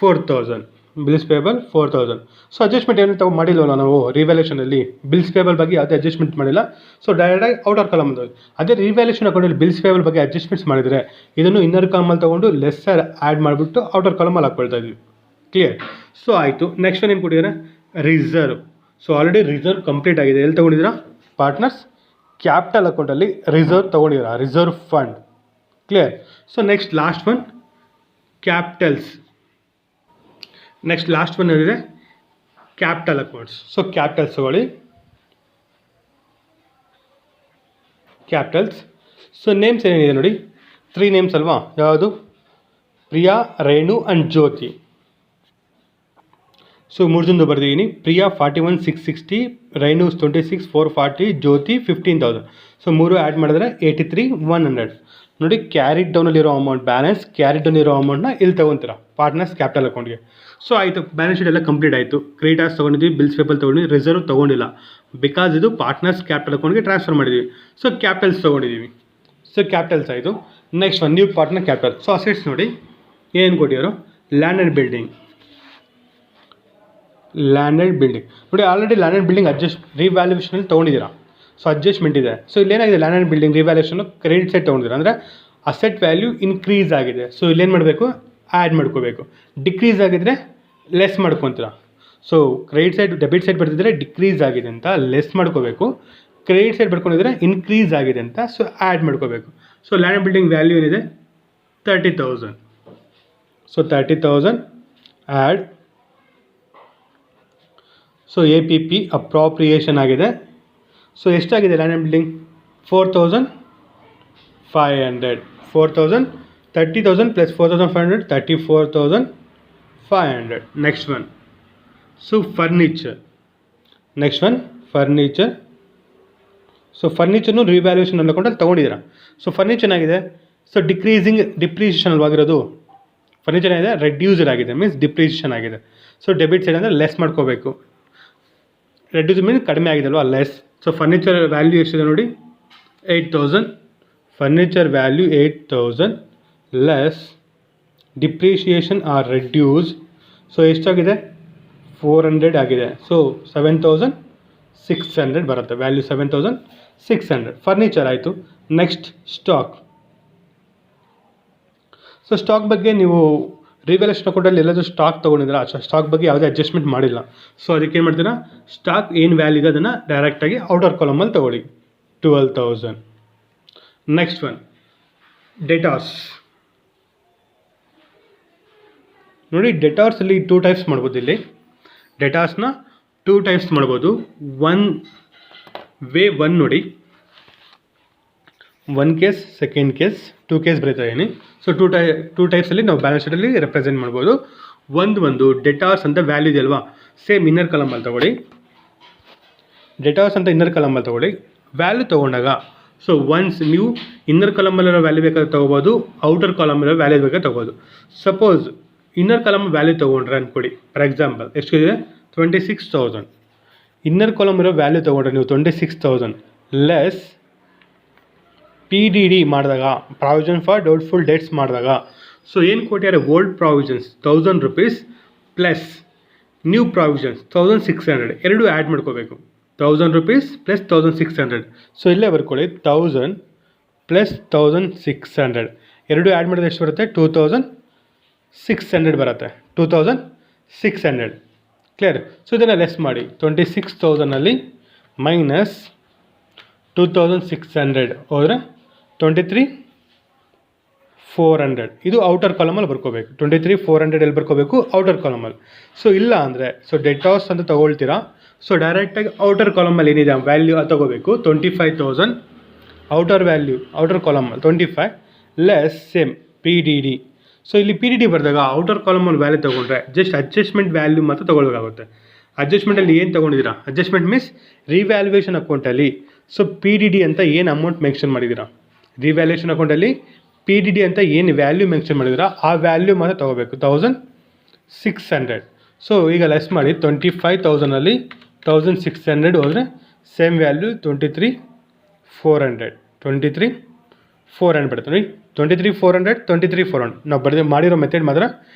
4,000. Bills payable 4,000. ಸೊ ಅಡ್ಜಸ್ಟ್ಮೆಂಟ್ ಏನು ತಾವು ಮಾಡಿಲ್ವಲ್ಲ ನಾವು ರಿವ್ಯಾಲ್ಯೂಷನಲ್ಲಿ? ಬಿಲ್ಸ್ ಪೇಬಲ್ ಬಗ್ಗೆ ಯಾವುದೇ ಅಡ್ಜಸ್ಟ್ಮೆಂಟ್ ಮಾಡಿಲ್ಲ. ಸೊ ಡೈರೆಕ್ಟಾಗಿ ಔಟರ್ ಕಾಲಮ್. ಅದೇ ರಿವ್ಯಾಲ್ಯೂಷನ್ ಅಕೌಂಟಲ್ಲಿ ಬಿಲ್ಸ್ ಪೇಬಲ್ ಬಗ್ಗೆ ಅಡ್ಜಸ್ಟ್ಮೆಂಟ್ಸ್ ಮಾಡಿದರೆ ಇದನ್ನು ಇನ್ನರ್ ಕಾಲಮಲ್ಲಿ ತೊಗೊಂಡು ಲೆಸ್ಸರ್ ಆ್ಯಡ್ ಮಾಡಿಬಿಟ್ಟು ಔಟರ್ ಕಾಲಮಲ್ಲಿ ಹಾಕ್ಕೊಳ್ತಾ ಇದ್ವಿ. ಕ್ಲಿಯರ್? ಸೊ ಆಯಿತು. ನೆಕ್ಸ್ಟ್ ಏನು ಕೊಟ್ಟಿದ್ದಾರೆ? Reserve. So already reserve complete ಆಗಿದೆ. ಎಲ್ಲಿ ತೊಗೊಂಡಿದ್ದೀರಾ? ಪಾರ್ಟ್ನರ್ಸ್ ಕ್ಯಾಪಿಟಲ್ ಅಕೌಂಟಲ್ಲಿ ರಿಸರ್ವ್ ತೊಗೊಂಡಿದ್ದೀರಾ, reserve fund. Clear? So next last one capitals. Next last one ಏನಿದೆ? Capital accounts. ಸೊ ಕ್ಯಾಪಿಟಲ್ಸ್ ತಗೊಳ್ಳಿ. ಕ್ಯಾಪಿಟಲ್ಸ್. ಸೊ ನೇಮ್ಸ್ ಏನೇನಿದೆ ನೋಡಿ, 3 ನೇಮ್ಸ್ ಅಲ್ವಾ? ಯಾವುದು? ಪ್ರಿಯಾ, ರೇಣು ಆ್ಯಂಡ್ ಜ್ಯೋತಿ. ಸೊ 3 ಜನದ್ದು ಬರ್ದಿದ್ದೀನಿ. ಪ್ರಿಯಾ 41,660, ರೇಣು 26,440, ಜ್ಯೋತಿ 15,000. ಸೊ 3 ಆ್ಯಡ್ ಮಾಡಿದ್ರೆ 83,100. ನೋಡಿ, ಕ್ಯಾರಿಡ್ ಡೌನಲ್ಲಿರೋ ಅಮೌಂಟ್, ಬ್ಯಾಲೆನ್ಸ್ ಕ್ಯಾರಿಡ್ ಡೌನ್ ಇರೋ ಅಮೌಂಟ್ನ ಇಲ್ಲಿ ತೊಗೊತೀರಾ ಪಾರ್ಟ್ನರ್ಸ್ ಕ್ಯಾಪಿಟಲ್ ಅಕೌಂಟ್ಗೆ. ಸೊ ಆಯಿತು, ಬ್ಯಾಲೆನ್ಸ್ ಶೀಟ್ ಎಲ್ಲ ಕಂಪ್ಲೀಟ್ ಆಯಿತು. ಕ್ರೆಡಿಟಾರ್ಸ್ ತೊಗೊಂಡಿದ್ವಿ, ಬಿಲ್ಸ್ ಪೇಬಲ್ ತೊಗೊಂಡಿದ್ವಿ, ರಿಸರ್ವ್ ತೊಗೊಂಡಿಲ್ಲ, ಬಿಕಾಸ್ ಇದು ಪಾರ್ಟ್ನರ್ಸ್ ಕ್ಯಾಪಿಟಲ್ ಅಕೌಂಟ್ಗೆ ಟ್ರಾನ್ಸ್ಫರ್ ಮಾಡಿದ್ವಿ. ಸೊ ಕ್ಯಾಪಿಟಲ್ಸ್ ತೊಗೊಂಡಿದ್ದೀವಿ. ಸೊ ಕ್ಯಾಪಿಟಲ್ಸ್ ಆಯಿತು. Next one new partner capital. So assets ನೋಡಿ ಏನು ಕೊಟ್ಟಿರೋ? ಲ್ಯಾಂಡ್ ಆ್ಯಂಡ್ ಬಿಲ್ಡಿಂಗ್ ನೋಡಿ, ಆಲ್ರೆಡಿ ಲ್ಯಾಂಡ್ ಆ್ಯಂಡ್ ಬಿಲ್ಡಿಂಗ್ ರಿವ್ಯಾಲ್ಯೂಷನಲ್ಲಿ ತೊಗೊಂಡಿದ್ದೀರಾ. ಸೊ ಅಡ್ಜಸ್ಟ್ಮೆಂಟ್ ಇದೆ. ಸೊ ಇಲ್ಲೇನಾಗಿದೆ? ಲ್ಯಾಂಡ್ ಆ್ಯಂಡ್ ಬಿಲ್ಡಿಂಗ್ ರಿವ್ಯಾಲ್ಯೂಷನ್ನು ಕ್ರೆಡಿಟ್ ಸೈಡ್ ತೊಗೊಂಡಿದ್ದೀರಾ ಅಂದರೆ ಅಸೆಟ್ ವ್ಯಾಲ್ಯೂ ಇನ್ಕ್ರೀಸ್ ಆಗಿದೆ. ಸೊ ಇಲ್ಲೇನು ಮಾಡಬೇಕು? ಆ್ಯಡ್ ಮಾಡ್ಕೋಬೇಕು. ಡಿಕ್ರೀಸ್ ಆಗಿದ್ದರೆ ಲೆಸ್ ಮಾಡ್ಕೊತೀರಾ. So credit side debit side ಬರ್ತಿದ್ರೆ ಡಿಕ್ರೀಸ್ ಆಗಿದೆ ಅಂತ ಲೆಸ್ ಮಾಡ್ಕೋಬೇಕು. ಕ್ರೆಡಿಟ್ ಸೈಡ್ ಬರ್ಕೊಂಡಿದ್ರೆ ಇನ್ಕ್ರೀಸ್ ಆಗಿದೆ ಅಂತ ಸೊ ಆ್ಯಡ್ ಮಾಡ್ಕೋಬೇಕು. So land and building value ಏನಿದೆ? 30,000. So 30,000 add. So APP appropriation ಆಗಿದೆ. ಸೊ ಎಷ್ಟಾಗಿದೆ land and building? 4,500. 30,000 plus 4,500 34,500. Next one so furniture, next one furniture. So ಫರ್ನಿಚರ್ನು ರಿವ್ಯಾಲ್ಯೂಯೇಷನ್ ಅನ್ಕೊಂಡು ತೊಗೊಂಡಿದ್ದೀರಾ. ಸೊ ಫರ್ನಿಚರ್ ಆಗಿದೆ, ಸೊ ಡಿಪ್ರಿಸಿಯೇಷನ್ ಅಲ್ವಾಗಿರೋದು. ಫರ್ನಿಚರ್ ಏನಿದೆ ರೆಡ್ಯೂಸ್ಡ್ ಆಗಿದೆ, ಮೀನ್ಸ್ ಡಿಪ್ರಿಸಿಯೇಷನ್ ಆಗಿದೆ. ಸೊ ಡೆಬಿಟ್ ಸೈಡ್ ಅಂದರೆ ಲೆಸ್ ಮಾಡ್ಕೋಬೇಕು. ರೆಡ್ಯೂಸ್ ಮೀನ್ಸ್ ಕಡಿಮೆ ಆಗಿದೆ ಅಲ್ವಾ, ಲೆಸ್. ಸೊ ಫರ್ನಿಚರ್ ವ್ಯಾಲ್ಯೂ ಎಷ್ಟಿದೆ ನೋಡಿ, 8,000. Furniture value 8,000 less depreciation or reduce. So ಎಷ್ಟಾಗಿದೆ, 400 ಆಗಿದೆ. ಸೊ 7,600 ಬರುತ್ತೆ, ವ್ಯಾಲ್ಯೂ 7,600. ಫರ್ನಿಚರ್ ಆಯಿತು. Next stock. ಸೊ ಸ್ಟಾಕ್ ಬಗ್ಗೆ ನೀವು ರಿವ್ಯಾಲ್ಯೂಯೇಷನ್ ಅಕೌಂಟಲ್ಲಿ ಎಲ್ಲಾದರೂ ಸ್ಟಾಕ್ ತೊಗೊಂಡಿದ್ದೀರಾ, ಸ್ಟಾಕ್ ಬಗ್ಗೆ ಯಾವುದೇ ಅಡ್ಜಸ್ಟ್ಮೆಂಟ್ ಮಾಡಿಲ್ಲ. ಸೊ ಅದಕ್ಕೆ ಏನು ಮಾಡ್ತೀರಾ, ಸ್ಟಾಕ್ ಏನು ವ್ಯಾಲ್ಯೂ ಇದೆ ಅದನ್ನು ಡೈರೆಕ್ಟಾಗಿ ಔಟರ್ ಕಾಲಮಲ್ಲಿ ತೊಗೊಳ್ಳಿ, 12,000. Next one debtors. ನೋಡಿ ಡೆಟಾರ್ಸಲ್ಲಿ 2 ಟೈಪ್ಸ್ ಮಾಡ್ಬೋದು. ಇಲ್ಲಿ ಡೆಟಾರ್ಸ್ನ 2 ಟೈಪ್ಸ್ ಮಾಡ್ಬೋದು. ಒನ್ ನೋಡಿ, 1 ಕೇಸ್, ಸೆಕೆಂಡ್ ಕೇಸ್, 2 ಕೇಸ್ ಬರೀತಾ ಇದೀನಿ. ಸೊ ಟೂ ಟೈಪ್ಸಲ್ಲಿ ನಾವು ಬ್ಯಾಲೆನ್ಸ್ ಶೀಟಲ್ಲಿ ರೆಪ್ರೆಸೆಂಟ್ ಮಾಡ್ಬೋದು. ಒಂದು ಡೆಟಾರ್ಸ್ ಅಂತ ವ್ಯಾಲ್ಯೂ ಇದೆ ಅಲ್ವಾ, ಸೇಮ್ ಇನ್ನರ್ ಕಾಲಮಲ್ಲಿ ತೊಗೊಳ್ಳಿ. ಡೆಟಾರ್ಸ್ ಅಂತ ಇನ್ನರ್ ಕಾಲಮಲ್ಲಿ ತೊಗೊಳ್ಳಿ. ವ್ಯಾಲ್ಯೂ ತೊಗೊಂಡಾಗ ಸೊ ಒನ್ಸ್ ನೀವು ಇನ್ನರ್ ಕಾಲಮಲ್ಲಿರೋ ವ್ಯಾಲ್ಯೂ ಬೇಕಾದ್ರೆ ತೊಗೋಬೋದು, ಔಟರ್ ಕಾಲಮಲ್ಲಿರೋ ವ್ಯಾಲ್ಯೂ ಬೇಕಾದ್ರೆ ತೊಗೋಬೋದು. ಸಪೋಸ್ ಇನ್ನರ್ ಕಾಲಮ್ ವ್ಯಾಲ್ಯೂ ತೊಗೊಂಡ್ರೆ ಅಂದ್ಕೊಡಿ, ಫಾರ್ ಎಕ್ಸಾಂಪಲ್ ಎಷ್ಟಿದೆ, 26,000. ಇನ್ನರ್ ಕಾಲಮ್ ಇರೋ ವ್ಯಾಲ್ಯೂ ತೊಗೊಂಡ್ರೆ ನೀವು 26,000 ಲೆಸ್ PDD ಮಾಡಿದಾಗ, ಪ್ರಾವಿಷನ್ ಫಾರ್ ಡೌಟ್ಫುಲ್ ಡೆಟ್ಸ್ ಮಾಡಿದಾಗ, ಸೊ ಏನು ಕೊಟ್ಟಿದ್ದಾರೆ, old provisions 1,000 rupees plus new provisions 1,600, ಎರಡು ಆ್ಯಡ್ ಮಾಡ್ಕೋಬೇಕು. 1,000 rupees ಪ್ಲಸ್ 1,600. ಸೊ ಇಲ್ಲೇ ಬರ್ಕೊಳ್ಳಿ, 1,000 ಪ್ಲಸ್ 1,600 ಎರಡು ಆ್ಯಡ್ ಮಾಡಿದ್ರೆ ಎಷ್ಟು ಬರುತ್ತೆ, 2,600 ಬರುತ್ತೆ. 2,600 ಕ್ಲಿಯರ್. ಸೊ ಇದನ್ನು ಲೆಸ್ ಮಾಡಿ, 26,000ಅಲ್ಲಿ ಮೈನಸ್ 2,600 ಹೋದರೆ 23,400. ಇದು ಔಟರ್ ಕಾಲಮಲ್ಲಿ ಬರ್ಕೋಬೇಕು. 23,400 ಎಲ್ಲಿ ಬರ್ಕೋಬೇಕು, ಔಟರ್ ಕಾಲಮಲ್ಲಿ. ಸೊ ಇಲ್ಲ ಅಂದರೆ ಸೊ ಡೆಟಾರ್ಸ್ ಅಂತ ತೊಗೊಳ್ತೀರಾ. ಸೊ ಡೈರೆಕ್ಟಾಗಿ ಔಟರ್ ಕಾಲಮಲ್ಲಿ ಏನಿದೆ ವ್ಯಾಲ್ಯೂ ಅದು ತೊಗೋಬೇಕು. 25,000 ಔಟರ್ ವ್ಯಾಲ್ಯೂ, ಔಟರ್ ಕಾಲಮಲ್ಲಿ 25 ಲೆಸ್ ಸೇಮ್ PDD. ಸೊ ಇಲ್ಲಿ PDD ಬರೆದಾಗ ಔಟರ್ ಕಾಲಮಲ್ಲಿ ವ್ಯಾಲ್ಯೂ ತೊಗೊಂಡ್ರೆ ಜಸ್ಟ್ ಅಡ್ಜಸ್ಟ್ಮೆಂಟ್ ವ್ಯಾಲ್ಯೂ ಮಾತ್ರ ತೊಗೊಳ್ಬೇಕಾಗುತ್ತೆ. ಅಡ್ಜಸ್ಟ್ಮೆಂಟಲ್ಲಿ ಏನು ತೊಗೊಂಡಿದ್ದೀರಾ, ಅಡ್ಜಸ್ಟ್ಮೆಂಟ್ ಮೀನ್ಸ್ ರಿವ್ಯಾಲ್ಯೂಯೇಷನ್ ಅಕೌಂಟಲ್ಲಿ. ಸೊ PDD ಅಂತ ಏನು ಅಮೌಂಟ್ ಮೆನ್ಷನ್ ಮಾಡಿದ್ದೀರಾ, ರಿವ್ಯಾಲ್ಯೂಯೇಷನ್ ಅಕೌಂಟಲ್ಲಿ PDD ಅಂತ ಏನು ವ್ಯಾಲ್ಯೂ ಮೆನ್ಷನ್ ಮಾಡಿದ್ದೀರಾ ಆ ವ್ಯಾಲ್ಯೂ ಮಾತ್ರ ತೊಗೋಬೇಕು, 1,600. ಸೊ ಈಗ ಲೆಸ್ ಮಾಡಿ, 25,000ಅಲ್ಲಿ 1,600 ಹೋದರೆ ಸೇಮ್ ವ್ಯಾಲ್ಯೂ 23,400. 23,400 ಬರುತ್ತೆ ನೋಡಿ. 23,400, 23,400 ನಾವು ಮಾಡಿರೋ ಮೆಥಡ್ ಮಾತ್ರ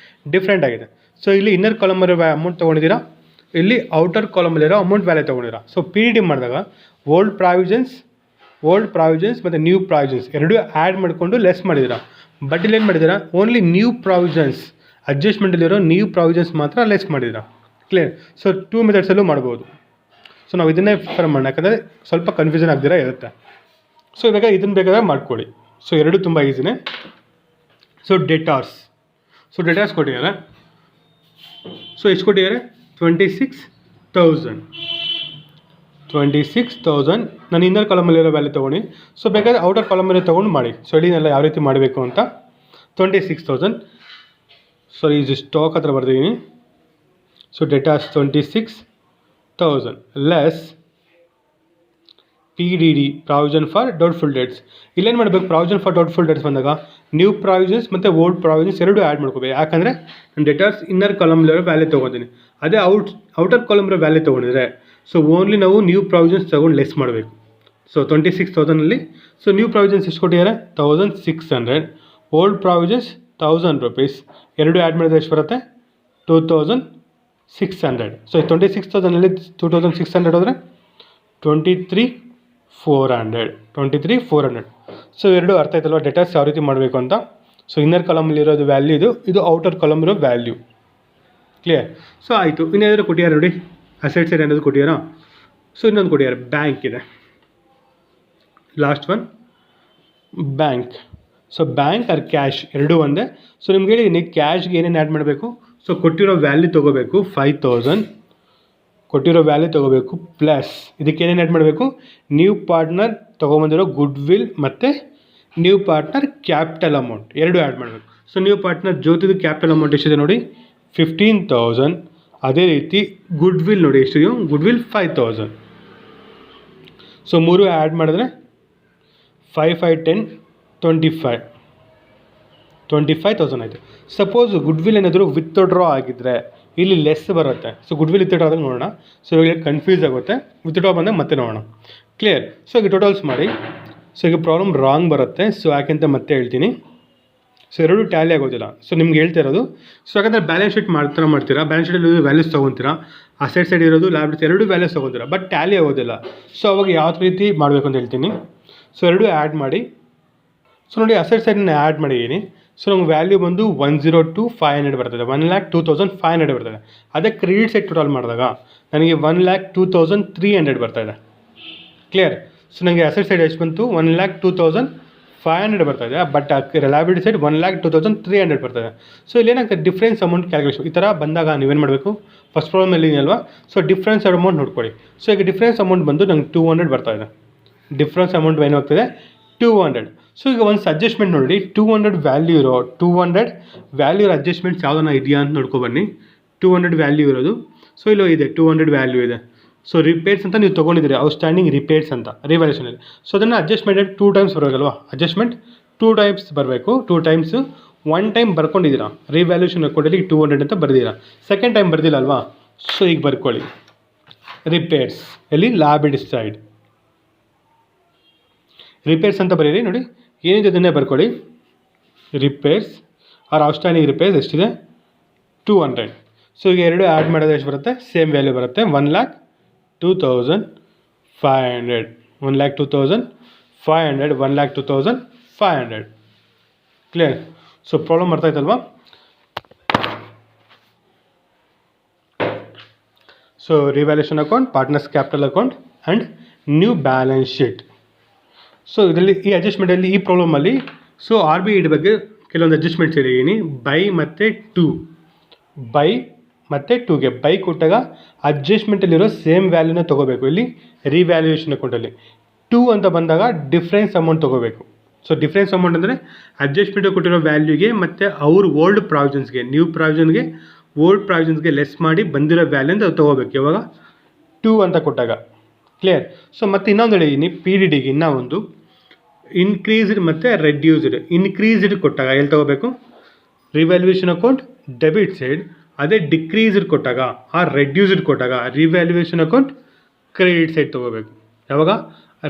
ಡಿಫ್ರೆಂಟ್ ಆಗಿದೆ. ಸೊ ಇಲ್ಲಿ ಇನ್ನರ್ ಕಾಲಮಲ್ಲಿರೋ ಅಮೌಂಟ್ ತೊಗೊಂಡಿದ್ದೀರಾ, ಇಲ್ಲಿ ಔಟರ್ ಕಾಲಮಲ್ಲಿರೋ ಅಮೌಂಟ್ ವ್ಯಾಲ್ಯೂ ತೊಗೊಂಡಿದ್ದೀರಾ. ಸೊ PDD ಮಾಡಿದಾಗ ಓಲ್ಡ್ ಪ್ರಾವಿಷನ್ಸ್ ಮತ್ತು ನ್ಯೂ ಪ್ರಾವಿಷನ್ಸ್ ಎರಡೂ ಆ್ಯಡ್ ಮಾಡಿಕೊಂಡು ಲೆಸ್ ಮಾಡಿದ್ದೀರಾ. ಬಟ್ ಇಲ್ಲಿ ಏನು ಮಾಡಿದ್ದೀರಾ, ಓನ್ಲಿ ನ್ಯೂ ಪ್ರಾವಿಷನ್ಸ್, ಅಡ್ಜಸ್ಟ್ಮೆಂಟಲ್ಲಿರೋ ನ್ಯೂ ಪ್ರಾವಿಷನ್ಸ್ ಮಾತ್ರ ಲೆಸ್ ಮಾಡಿದ್ದೀರಾ. ಕ್ಲಿಯರ್. ಸೊ 2 ಮೆಥಡ್ಸಲ್ಲೂ ಮಾಡ್ಬೋದು. ಸೊ ನಾವು ಇದನ್ನೇ ಪ್ರಿಫರ್ ಮಾಡೋಣ, ಯಾಕಂದರೆ ಸ್ವಲ್ಪ ಕನ್ಫ್ಯೂಷನ್ ಆಗದಿರ ಇರುತ್ತೆ. ಸೊ ಇವಾಗ ಇದನ್ನು ಬೇಕಾದ್ರೆ ಮಾಡ್ಕೊಳ್ಳಿ. ಸೊ ಎರಡು ತುಂಬ ಈಸಿನೇ. ಸೊ ಡೆಟಾರ್ಸ್ ಕೊಟ್ಟಿದ್ದಾರೆ. ಸೊ ಎಷ್ಟು ಕೊಟ್ಟಿದ್ದಾರೆ, 26,000. ನಾನು ಇನ್ನರ್ ಕಾಲಮಲ್ಲಿರೋ ವ್ಯಾಲ್ಯೂ ತೊಗೊಂಡು, ಸೊ ಬೇಕಾದ್ರೆ ಔಟರ್ ಕಾಲಮಲ್ಲಿ ತೊಗೊಂಡು ಮಾಡಿ. ಸೊ ಇಡೀನೆಲ್ಲ ಯಾವ ರೀತಿ ಮಾಡಬೇಕು ಅಂತ 26,000. ಸಾರಿ, ಇದು ಸ್ಟಾಕ್ ಹತ್ರ ಬರ್ದಿದ್ದೀನಿ. So debtors 26,000 less PDD provision for doubtful debts. ಇಲ್ಲೇನು ಮಾಡಬೇಕು, ಪ್ರಾವಿಷನ್ ಫಾರ್ ಡೌಟ್ಫುಲ್ ಡೆಟ್ಸ್ ಬಂದಾಗ ನ್ಯೂ ಪ್ರಾವಿಷನ್ಸ್ ಮತ್ತು ಓಲ್ಡ್ ಪ್ರಾವಿಷನ್ಸ್ ಎರಡೂ ಆ್ಯಡ್ ಮಾಡ್ಕೋಬೇಕು. ಯಾಕಂದರೆ ನಾನು ಡೆಟಾರ್ಸ್ ಇನ್ನರ್ ಕಾಲಮ್ಲಿರೋ ವ್ಯಾಲ್ಯೂ ತೊಗೊತೀನಿ, ಅದೇ ಔಟರ್ ಕಾಲಮ್ಲಿರೋ ವ್ಯಾಲ್ಯೂ ತೊಗೊಂಡಿದ್ರೆ ಸೊ ಓನ್ಲಿ ನಾವು ನ್ಯೂ ಪ್ರಾವಿಷನ್ಸ್ ತೊಗೊಂಡು ಲೆಸ್ ಮಾಡಬೇಕು. ಸೊ 26,000ಅಲ್ಲಿ ಸೊ ನ್ಯೂ ಪ್ರಾವಿಷನ್ಸ್ ಎಷ್ಟು ಕೊಟ್ಟಿದ್ದಾರೆ, 1,600, ಓಲ್ಡ್ ಪ್ರಾವಿಷನ್ಸ್ 1,000 rupees ಎರಡು ಆ್ಯಡ್ ಮಾಡಿದ್ರೆ ಎಷ್ಟು ಬರುತ್ತೆ, 2,600. ಸೊ 26,000ಅಲ್ಲಿ 2,600 ಹೋದರೆ 23,400. ಸೊ ಎರಡು ಅರ್ಥ ಆಯ್ತಲ್ವ ಡೆಟಾರ್ಸ್ ಯಾವ ರೀತಿ ಮಾಡಬೇಕು ಅಂತ. ಸೊ ಇನ್ನರ್ ಕಾಲಮಲ್ಲಿರೋದು ವ್ಯಾಲ್ಯೂ ಇದು ಔಟರ್ ಕಾಲಮ್ ಇರೋ ವ್ಯಾಲ್ಯೂ. ಕ್ಲಿಯರ್. ಸೊ ಆಯಿತು. ಇನ್ನೇನಾದರೂ ಕೊಟ್ಟಿದ್ದಾರೆ ನೋಡಿ, ಅಸೆಟ್ ಸೈಡ್ ಏನಾದರೂ ಕೊಟ್ಟಿದ್ದಾರಾ. ಸೊ ಇನ್ನೊಂದು ಕೊಟ್ಟಿದ್ದಾರೆ, ಬ್ಯಾಂಕ್ ಇದೆ. Last one bank. So bank or cash ಎರಡೂ ಒಂದೇ. ಸೊ ನಿಮ್ಗೆ ಹೇಳಿದ್ದೀನಿ ಕ್ಯಾಶ್ಗೆ ಏನೇನು ಆ್ಯಡ್ ಮಾಡಬೇಕು. ಸೊ ಕೊಟ್ಟಿರೋ ವ್ಯಾಲ್ಯೂ ತೊಗೋಬೇಕು, 5,000 ಕೊಟ್ಟಿರೋ ವ್ಯಾಲ್ಯೂ ತೊಗೋಬೇಕು ಪ್ಲಸ್ ಇದಕ್ಕೆ ಏನೇನು ಆ್ಯಡ್ ಮಾಡಬೇಕು, ನ್ಯೂ ಪಾರ್ಟ್ನರ್ ತೊಗೊಂಬಂದಿರೋ ಗುಡ್ ವಿಲ್ ಮತ್ತು ನ್ಯೂ ಪಾರ್ಟ್ನರ್ ಕ್ಯಾಪಿಟಲ್ ಅಮೌಂಟ್ ಎರಡು ಆ್ಯಡ್ ಮಾಡಬೇಕು. ಸೊ ನ್ಯೂ ಪಾರ್ಟ್ನರ್ ಜ್ಯೋತಿದು ಕ್ಯಾಪಿಟಲ್ ಅಮೌಂಟ್ ಎಷ್ಟಿದೆ ನೋಡಿ, 15,000. ಅದೇ ರೀತಿ ಗುಡ್ ವಿಲ್ ನೋಡಿ ಎಷ್ಟು, ಗುಡ್ ವಿಲ್ 5000. ಸೊ 3 ಆ್ಯಡ್ ಮಾಡಿದ್ರೆ 5 5 10 25,000 ಆಯಿತು. ಸಪೋಸ್ ಗುಡ್ ವಿಲ್ ಏನಾದರೂ ವಿತ್ ಡ್ರಾ ಆಗಿದ್ದರೆ ಇಲ್ಲಿ ಲೆಸ್ ಬರುತ್ತೆ. So good will with draw ಆದಾಗ ನೋಡೋಣ. ಸೊ ಈಗ ಕನ್ಫ್ಯೂಸ್ ಆಗುತ್ತೆ, ವಿತ್ ಡ್ರಾ ಬಂದಾಗ ಮತ್ತೆ ನೋಡೋಣ. ಕ್ಲಿಯರ್? ಸೊ ಈಗ ಟೋಟಲ್ಸ್ ಮಾಡಿ. ಸೊ ಈಗ ಪ್ರಾಬ್ಲಮ್ ರಾಂಗ್ ಬರುತ್ತೆ. ಸೊ ಯಾಕೆಂತ ಮತ್ತೆ ಹೇಳ್ತೀನಿ. ಸೊ ಎರಡು ಟ್ಯಾಲಿ ಆಗೋದಿಲ್ಲ. ಸೊ ನಿಮ್ಗೆ ಹೇಳ್ತಾ ಇರೋದು, ಸೊ ಯಾಕಂದರೆ ಬ್ಯಾಲೆನ್ಸ್ ಶೀಟ್ ಮಾಡ್ತೀರಾ, ಬ್ಯಾಲೆನ್ಸ್ ಶೀಟಲ್ಲಿ ವ್ಯಾಲ್ಯೂಸ್ ತೊಗೊತೀರಾ, ಅಸೆಟ್ ಸೈಡ್ ಇರೋದು ಲ್ಯಾಬಿಲಿಟೀಸ್ ಎರಡೂ ವ್ಯಾಲ್ಯೂಸ್ ತೊಗೊತೀರಾ, ಬಟ್ ಟ್ಯಾಲಿ ಆಗೋದಿಲ್ಲ. ಸೊ ಅವಾಗ ಯಾವ ರೀತಿ ಮಾಡಬೇಕು ಅಂತ ಹೇಳ್ತೀನಿ. ಸೊ ಎರಡೂ ಆ್ಯಡ್ ಮಾಡಿ. ಸೊ ನೋಡಿ ಅಸೆಟ್ ಸೈಡನ್ನ ಆ್ಯಡ್ ಮಾಡಿದ್ದೀನಿ. ಸೊ ನಮ್ಗೆ ವ್ಯಾಲ್ಯೂ ಬಂದು 102,500 ಬರ್ತದೆ, 1,02,500 ಬರ್ತದೆ. ಅದೇ ಕ್ರೆಡಿಟ್ ಸೈಡ್ ಟೋಟಲ್ ಮಾಡಿದಾಗ ನನಗೆ 1,02,300 ಬರ್ತಾಯಿದೆ. ಕ್ಲಿಯರ್? ಸೊ ನನಗೆ ಅಸೆಟ್ ಸೈಡ್ ಎಷ್ಟು ಬಂತು, 1,02,500 ಬರ್ತಾಯಿದೆ, ಬಟ್ ಲಯಬಿಲಿಟಿ ಸೈಡ್ 1,02,300 ಬರ್ತದೆ. ಸೊ ಇಲ್ಲೇನಾಗ್ತದೆ, ಡಿಫ್ರೆನ್ಸ್ ಅಮೌಂಟ್ ಕ್ಯಾಲ್ಕುಲೇಷನ್ ಈ ಥರ ಬಂದಾಗ ನೀವೇನು ಮಾಡಬೇಕು, ಫಸ್ಟ್ ಪ್ರಾಬ್ಲಮಲ್ಲಿ ಅಲ್ವಾ, ಸೊ ಡಿಫ್ರೆನ್ಸ್ ಅಮೌಂಟ್ ನೋಡ್ಕೊಳ್ಳಿ. ಸೊ ಈಗ ಡಿಫ್ರೆನ್ಸ್ ಅಮೌಂಟ್ ಬಂದು ನಂಗೆ 200 ಬರ್ತಾಯಿದೆ. ಡಿಫ್ರೆನ್ಸ್ ಅಮೌಂಟ್ ಏನಾಗ್ತದೆ 200. ಸೊ ಈಗ ಒಂದು ಅಡ್ಜಸ್ಟ್ಮೆಂಟ್ ನೋಡಿ, 200 ವ್ಯಾಲ್ಯೂ ಇರೋ 200 ವ್ಯಾಲ್ಯೂ ಅಡ್ಜಸ್ಟ್ಮೆಂಟ್ಸ್ ಯಾವುದನ್ನ ಇದೆಯಾ ಅಂತ ನೋಡ್ಕೊಬನ್ನಿ. 200 ವ್ಯಾಲ್ಯೂ ಇರೋದು, ಸೊ ಇಲ್ಲೋ ಇದೆ 200 ವ್ಯಾಲ್ಯೂ ಇದೆ. ಸೊ ರಿಪೇರ್ಸ್ ಅಂತ ನೀವು ತೊಗೊಂಡಿದ್ದೀರಿ, ಔಟ್ಸ್ಟ್ಯಾಂಡಿಂಗ್ ರಿಪೇರ್ಸ್ ಅಂತ ರಿವ್ಯಾಲ್ಯೂಷನಲ್ಲಿ. ಸೊ ಅದನ್ನು ಅಡ್ಜಸ್ಟ್ಮೆಂಟ್ 2 ಟೈಮ್ಸ್ ಬರಬೇಕಲ್ವಾ, ಅಡ್ಜಸ್ಟ್ಮೆಂಟ್ 2 ಟೈಮ್ಸ್ ಬರಬೇಕು. 2 ಟೈಮ್ಸ್ 1 ಟೈಮ್ ಬರ್ಕೊಂಡಿದ್ದೀರಾ, ರಿವ್ಯಾಲ್ಯೂಷನ್ ಅಕೌಂಟಲ್ಲಿ 200 ಅಂತ ಬರ್ದಿರಾ, ಸೆಕೆಂಡ್ ಟೈಮ್ ಬರ್ದಿಲ್ಲ ಅಲ್ವಾ. ಸೊ ಈಗ ಬರ್ಕೊಳ್ಳಿ ರಿಪೇರ್ಸ್, ಎಲ್ಲಿ ಲಯಬಿಲಿಟಿ ಸೈಡ್ ರಿಪೇರ್ಸ್ ಅಂತ ಬರೀರಿ. ನೋಡಿ ಏನಿದೆ ಅದನ್ನೇ ಬರ್ಕೊಳ್ಳಿ. ರಿಪೇರ್ಸ್ ಆರ್ ಔಟ್ಸ್ಟ್ಯಾಂಡಿಂಗ್ ರಿಪೇರ್ಸ್ ಎಷ್ಟಿದೆ 200. ಸೊ ಈಗ ಎರಡು ಆ್ಯಡ್ ಮಾಡೋದು ಎಷ್ಟು ಬರುತ್ತೆ, ಸೇಮ್ ವ್ಯಾಲ್ಯೂ ಬರುತ್ತೆ, 1,02,500, 1,02,500, 1,02,500. ಕ್ಲಿಯರ್? ಸೊ ಪ್ರಾಬ್ಲಮ್ ಅರ್ಥ ಆಯ್ತಲ್ವಾ? So revaluation account, partners capital account and new balance sheet. So ಇದರಲ್ಲಿ ಈ ಅಡ್ಜಸ್ಟ್ಮೆಂಟಲ್ಲಿ ಈ ಪ್ರಾಬ್ಲಮಲ್ಲಿ ಸೊ RBI ಬಗ್ಗೆ ಕೆಲವೊಂದು ಅಡ್ಜಸ್ಟ್ಮೆಂಟ್ಸ್ ಹೇಳಿದ್ದೀನಿ. ಬೈ ಮತ್ತು ಟೂಗೆ ಬೈ ಕೊಟ್ಟಾಗ ಅಡ್ಜಸ್ಟ್ಮೆಂಟಲ್ಲಿರೋ ಸೇಮ್ ವ್ಯಾಲ್ಯೂನ ತೊಗೋಬೇಕು. ಇಲ್ಲಿ ರಿವ್ಯಾಲ್ಯೂಯೇಷನ್ ಅಕೌಂಟಲ್ಲಿ 2 ಅಂತ ಬಂದಾಗ ಡಿಫ್ರೆನ್ಸ್ ಅಮೌಂಟ್ ತೊಗೋಬೇಕು. ಸೊ ಡಿಫ್ರೆನ್ಸ್ ಅಮೌಂಟ್ ಅಂದರೆ ಅಡ್ಜಸ್ಟ್ಮೆಂಟ್ ಕೊಟ್ಟಿರೋ ವ್ಯಾಲ್ಯೂಗೆ ಮತ್ತು ಅವ್ರ ಓಲ್ಡ್ ಪ್ರಾವಿಷನ್ಸ್ಗೆ, ನ್ಯೂ ಪ್ರಾವಿಷನ್ಗೆ, ಓಲ್ಡ್ ಪ್ರಾವಿಷನ್ಸ್ಗೆ ಲೆಸ್ ಮಾಡಿ ಬಂದಿರೋ ವ್ಯಾಲ್ಯೂ ಅಂತ ತೊಗೋಬೇಕು. ಯಾವಾಗ 2 ಅಂತ ಕೊಟ್ಟಾಗ. ಕ್ಲಿಯರ್? ಸೊ ಮತ್ತು ಇನ್ನೊಂದು ಹೇಳಿದ್ದೀನಿ PDDಗೆ ಇನ್ನೂ ಒಂದು ಇನ್ಕ್ರೀಸ್ಡ್ ಮತ್ತು ರೆಡ್ಯೂಸ್ಡ್. ಇನ್ಕ್ರೀಸ್ಡ್ ಕೊಟ್ಟಾಗ ಎಲ್ಲಿ ತೊಗೋಬೇಕು, ರಿವ್ಯಾಲ್ಯೂಯೇಷನ್ ಅಕೌಂಟ್ ಡೆಬಿಟ್ ಸೈಡ್. ಅದೇ ಡಿಕ್ರೀಸ್ಡ್ ಕೊಟ್ಟಾಗ ರೆಡ್ಯೂಸ್ಡ್ ಕೊಟ್ಟಾಗ ರಿವ್ಯಾಲ್ಯೂಯೇಷನ್ ಅಕೌಂಟ್ ಕ್ರೆಡಿಟ್ ಸೈಡ್ ತೊಗೋಬೇಕು. ಯಾವಾಗ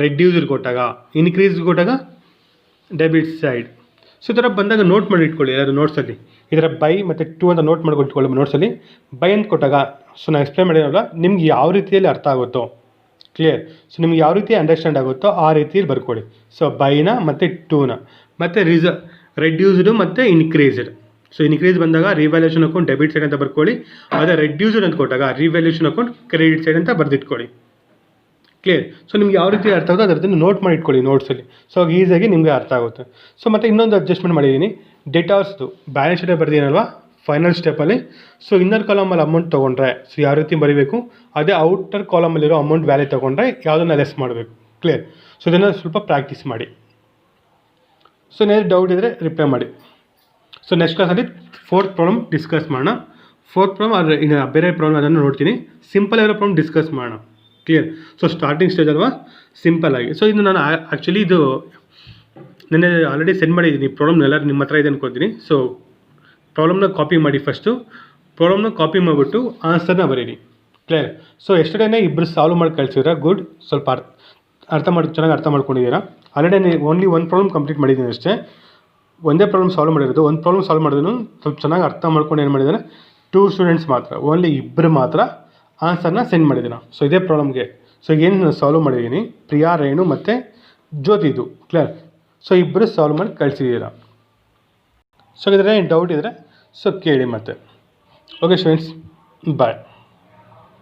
ರೆಡ್ಯೂಸ್ಡ್ ಕೊಟ್ಟಾಗ, ಇನ್ಕ್ರೀಸ್ಡ್ ಕೊಟ್ಟಾಗ ಡೆಬಿಟ್ ಸೈಡ್. ಸೊ ಈ ಥರ ಬಂದಾಗ ನೋಟ್ ಮಾಡಿ ಇಟ್ಕೊಳ್ಳಿ ಯಾರು ನೋಟ್ಸಲ್ಲಿ. ಈ ಥರ ಬೈ ಮತ್ತು 2 ಅಂತ ನೋಟ್ ಮಾಡ್ಕೊಂಡು ಇಟ್ಕೊಳ್ಳಿ ನೋಟ್ಸಲ್ಲಿ. ಬೈ ಅಂತ ಕೊಟ್ಟಾಗ ಸೊ ನಾನು ಎಕ್ಸ್ಪ್ಲೇನ್ ಮಾಡಿರೋಲ್ಲ, ನಿಮ್ಗೆ ಯಾವ ರೀತಿಯಲ್ಲಿ ಅರ್ಥ ಆಗುತ್ತೋ. ಕ್ಲಿಯರ್? ಸೊ ನಿಮ್ಗೆ ಯಾವ ರೀತಿ ಅಂಡರ್ಸ್ಟ್ಯಾಂಡ್ ಆಗುತ್ತೋ ಆ ರೀತಿಯಲ್ಲಿ ಬರ್ಕೊಳ್ಳಿ. ಸೊ ಬೈನ ಮತ್ತು 2ನ ಮತ್ತು ರೆಡ್ಯೂಸ್ಡು ಮತ್ತು ಇನ್ಕ್ರೀಸ್ಡ್. ಸೊ ಇನ್ಕ್ರೀಸ್ ಬಂದಾಗ ರಿವ್ಯಾಲ್ಯೂಷನ್ ಅಕೌಂಟ್ ಡೆಬಿಟ್ ಸೈಡ್ ಅಂತ ಬರ್ಕೊಳ್ಳಿ. ಅದೇ ರೆಡ್ಯೂಸ್ಡ್ ಅಂತ ಕೊಟ್ಟಾಗ ರಿವ್ಯಾಲ್ಯೂಷನ್ ಅಕೌಂಟ್ ಕ್ರೆಡಿಟ್ ಸೈಡ್ ಅಂತ ಬರೆದಿಟ್ಕೊಳ್ಳಿ. ಕ್ಲಿಯರ್? ಸೊ ನಿಮ್ಗೆ ಯಾವ ರೀತಿ ಅರ್ಥ ಆಗುತ್ತೋ ಅದನ್ನು ನೋಟ್ ಮಾಡಿ ಇಟ್ಕೊಳ್ಳಿ ನೋಟ್ಸಲ್ಲಿ. ಸೊ ಈಸಿಯಾಗಿ ನಿಮಗೆ ಅರ್ಥ ಆಗುತ್ತೆ. ಸೊ ಮತ್ತು ಇನ್ನೊಂದು ಅಡ್ಜಸ್ಟ್ಮೆಂಟ್ ಮಾಡಿದ್ದೀನಿ, ಡೇಟಾಸ್ದು ಬ್ಯಾಲೆನ್ಸ್ ಶೀಟೇ ಬರ್ದಿದ್ದೀನಲ್ವಾ ಫೈನಲ್ ಸ್ಟೆಪ್ಪಲ್ಲಿ. ಸೊ ಇನ್ನರ್ ಕಾಲಮಲ್ಲಿ ಅಮೌಂಟ್ ತೊಗೊಂಡ್ರೆ ಸೊ ಯಾವ ರೀತಿ ಬರೀಬೇಕು, ಅದೇ ಔಟರ್ ಕಾಲಮಲ್ಲಿರೋ ಅಮೌಂಟ್ ವ್ಯಾಲ್ಯೂ ತೊಗೊಂಡ್ರೆ ಯಾವುದನ್ನು ಲೆಸ್ ಮಾಡಬೇಕು. ಕ್ಲಿಯರ್? ಸೊ ಇದನ್ನು ಸ್ವಲ್ಪ ಪ್ರಾಕ್ಟೀಸ್ ಮಾಡಿ. ಸೊ ಏನಾದರೂ ಡೌಟ್ ಇದ್ದರೆ ರಿಪ್ಲೈ ಮಾಡಿ. ಸೊ ನೆಕ್ಸ್ಟ್ ಕ್ಲಾಸಲ್ಲಿ 4th ಪ್ರಾಬ್ಲಮ್ ಡಿಸ್ಕಸ್ ಮಾಡೋಣ. 4th ಪ್ರಾಬ್ಲಮ್ ಆದರೆ ಇನ್ನು ಬೇರೆ ಪ್ರಾಬ್ಲಮ್ ಅದನ್ನು ನೋಡ್ತೀನಿ. ಸಿಂಪಲ್ ಆಗಿರೋ ಪ್ರಾಬ್ಲಮ್ ಡಿಸ್ಕಸ್ ಮಾಡೋಣ. ಕ್ಲಿಯರ್? ಸೊ ಸ್ಟಾರ್ಟಿಂಗ್ ಸ್ಟೇಜ್ ಅಲ್ವಾ, ಸಿಂಪಲ್ ಆಗಿ. ಸೊ ಇದು ನಾನು ಆ್ಯಕ್ಚುಲಿ ಇದು ನೆನ್ನೆ ಆಲ್ರೆಡಿ ಸೆಂಡ್ ಮಾಡಿದ್ದೀನಿ ಪ್ರಾಬ್ಲಮ್ನೆಲ್ಲ, ನಿಮ್ಮ ಹತ್ರ ಇದೆ ಅನ್ಕೊತೀನಿ. ಸೊ ಪ್ರಾಬ್ಲಮ್ನ ಕಾಪಿ ಮಾಡಿ, ಫಸ್ಟು ಪ್ರಾಬ್ಲಮ್ನ ಕಾಪಿ ಮಾಡಿಬಿಟ್ಟು ಆನ್ಸರ್ನ ಬರೀರಿ. ಕ್ಲಿಯರ್? ಸೊ ಎಸ್ಟರ್ಡೇನೇ ಇಬ್ಬರು ಸಾಲ್ವ್ ಮಾಡಿ ಕಳಿಸಿದ್ರೆ ಗುಡ್, ಸ್ವಲ್ಪ ಚೆನ್ನಾಗಿ ಅರ್ಥ ಮಾಡ್ಕೊಂಡಿದ್ದೀರಾ. ಆಲ್ರೆಡಿ ಓನ್ಲಿ ಒಂದು ಪ್ರಾಬ್ಲಮ್ ಕಂಪ್ಲೀಟ್ ಮಾಡಿದ್ದೀನಿ ಅಷ್ಟೇ, ಒಂದೇ ಪ್ರಾಬ್ಲಮ್ ಸಾಲ್ವ್ ಮಾಡಿರೋದು. ಒಂದು ಪ್ರಾಬ್ಲಮ್ ಸಾಲ್ವ್ ಮಾಡಿದ್ರು ಸ್ವಲ್ಪ ಚೆನ್ನಾಗಿ ಅರ್ಥ ಮಾಡ್ಕೊಂಡು ಏನು ಮಾಡಿದ್ದಾರೆ, 2 ಸ್ಟೂಡೆಂಟ್ಸ್ ಮಾತ್ರ, ಓನ್ಲಿ ಇಬ್ಬರು ಮಾತ್ರ ಆನ್ಸರ್ನ ಸೆಂಡ್ ಮಾಡಿದ್ದೀರಾ. ಸೊ ಇದೇ ಪ್ರಾಬ್ಲಮ್ಗೆ ಸೊ ಏನು ಸಾಲ್ವ್ ಮಾಡಿದ್ದೀನಿ, ಪ್ರಿಯಾ, ರೇಣು ಮತ್ತು ಜ್ಯೋತಿದು. ಕ್ಲಿಯರ್? ಸೊ ಇಬ್ಬರು ಸಾಲ್ವ್ ಮಾಡಿ ಕಳಿಸಿದ್ದೀರಾ. ಸೊ ಇದರ ಏನು ಡೌಟ್ ಇದ್ದರೆ ಸೊ ಕೇಳಿ ಮತ್ತೆ. ಓಕೆ ಸ್ಟೂಡೆಂಟ್ಸ್, ಬಾಯ್.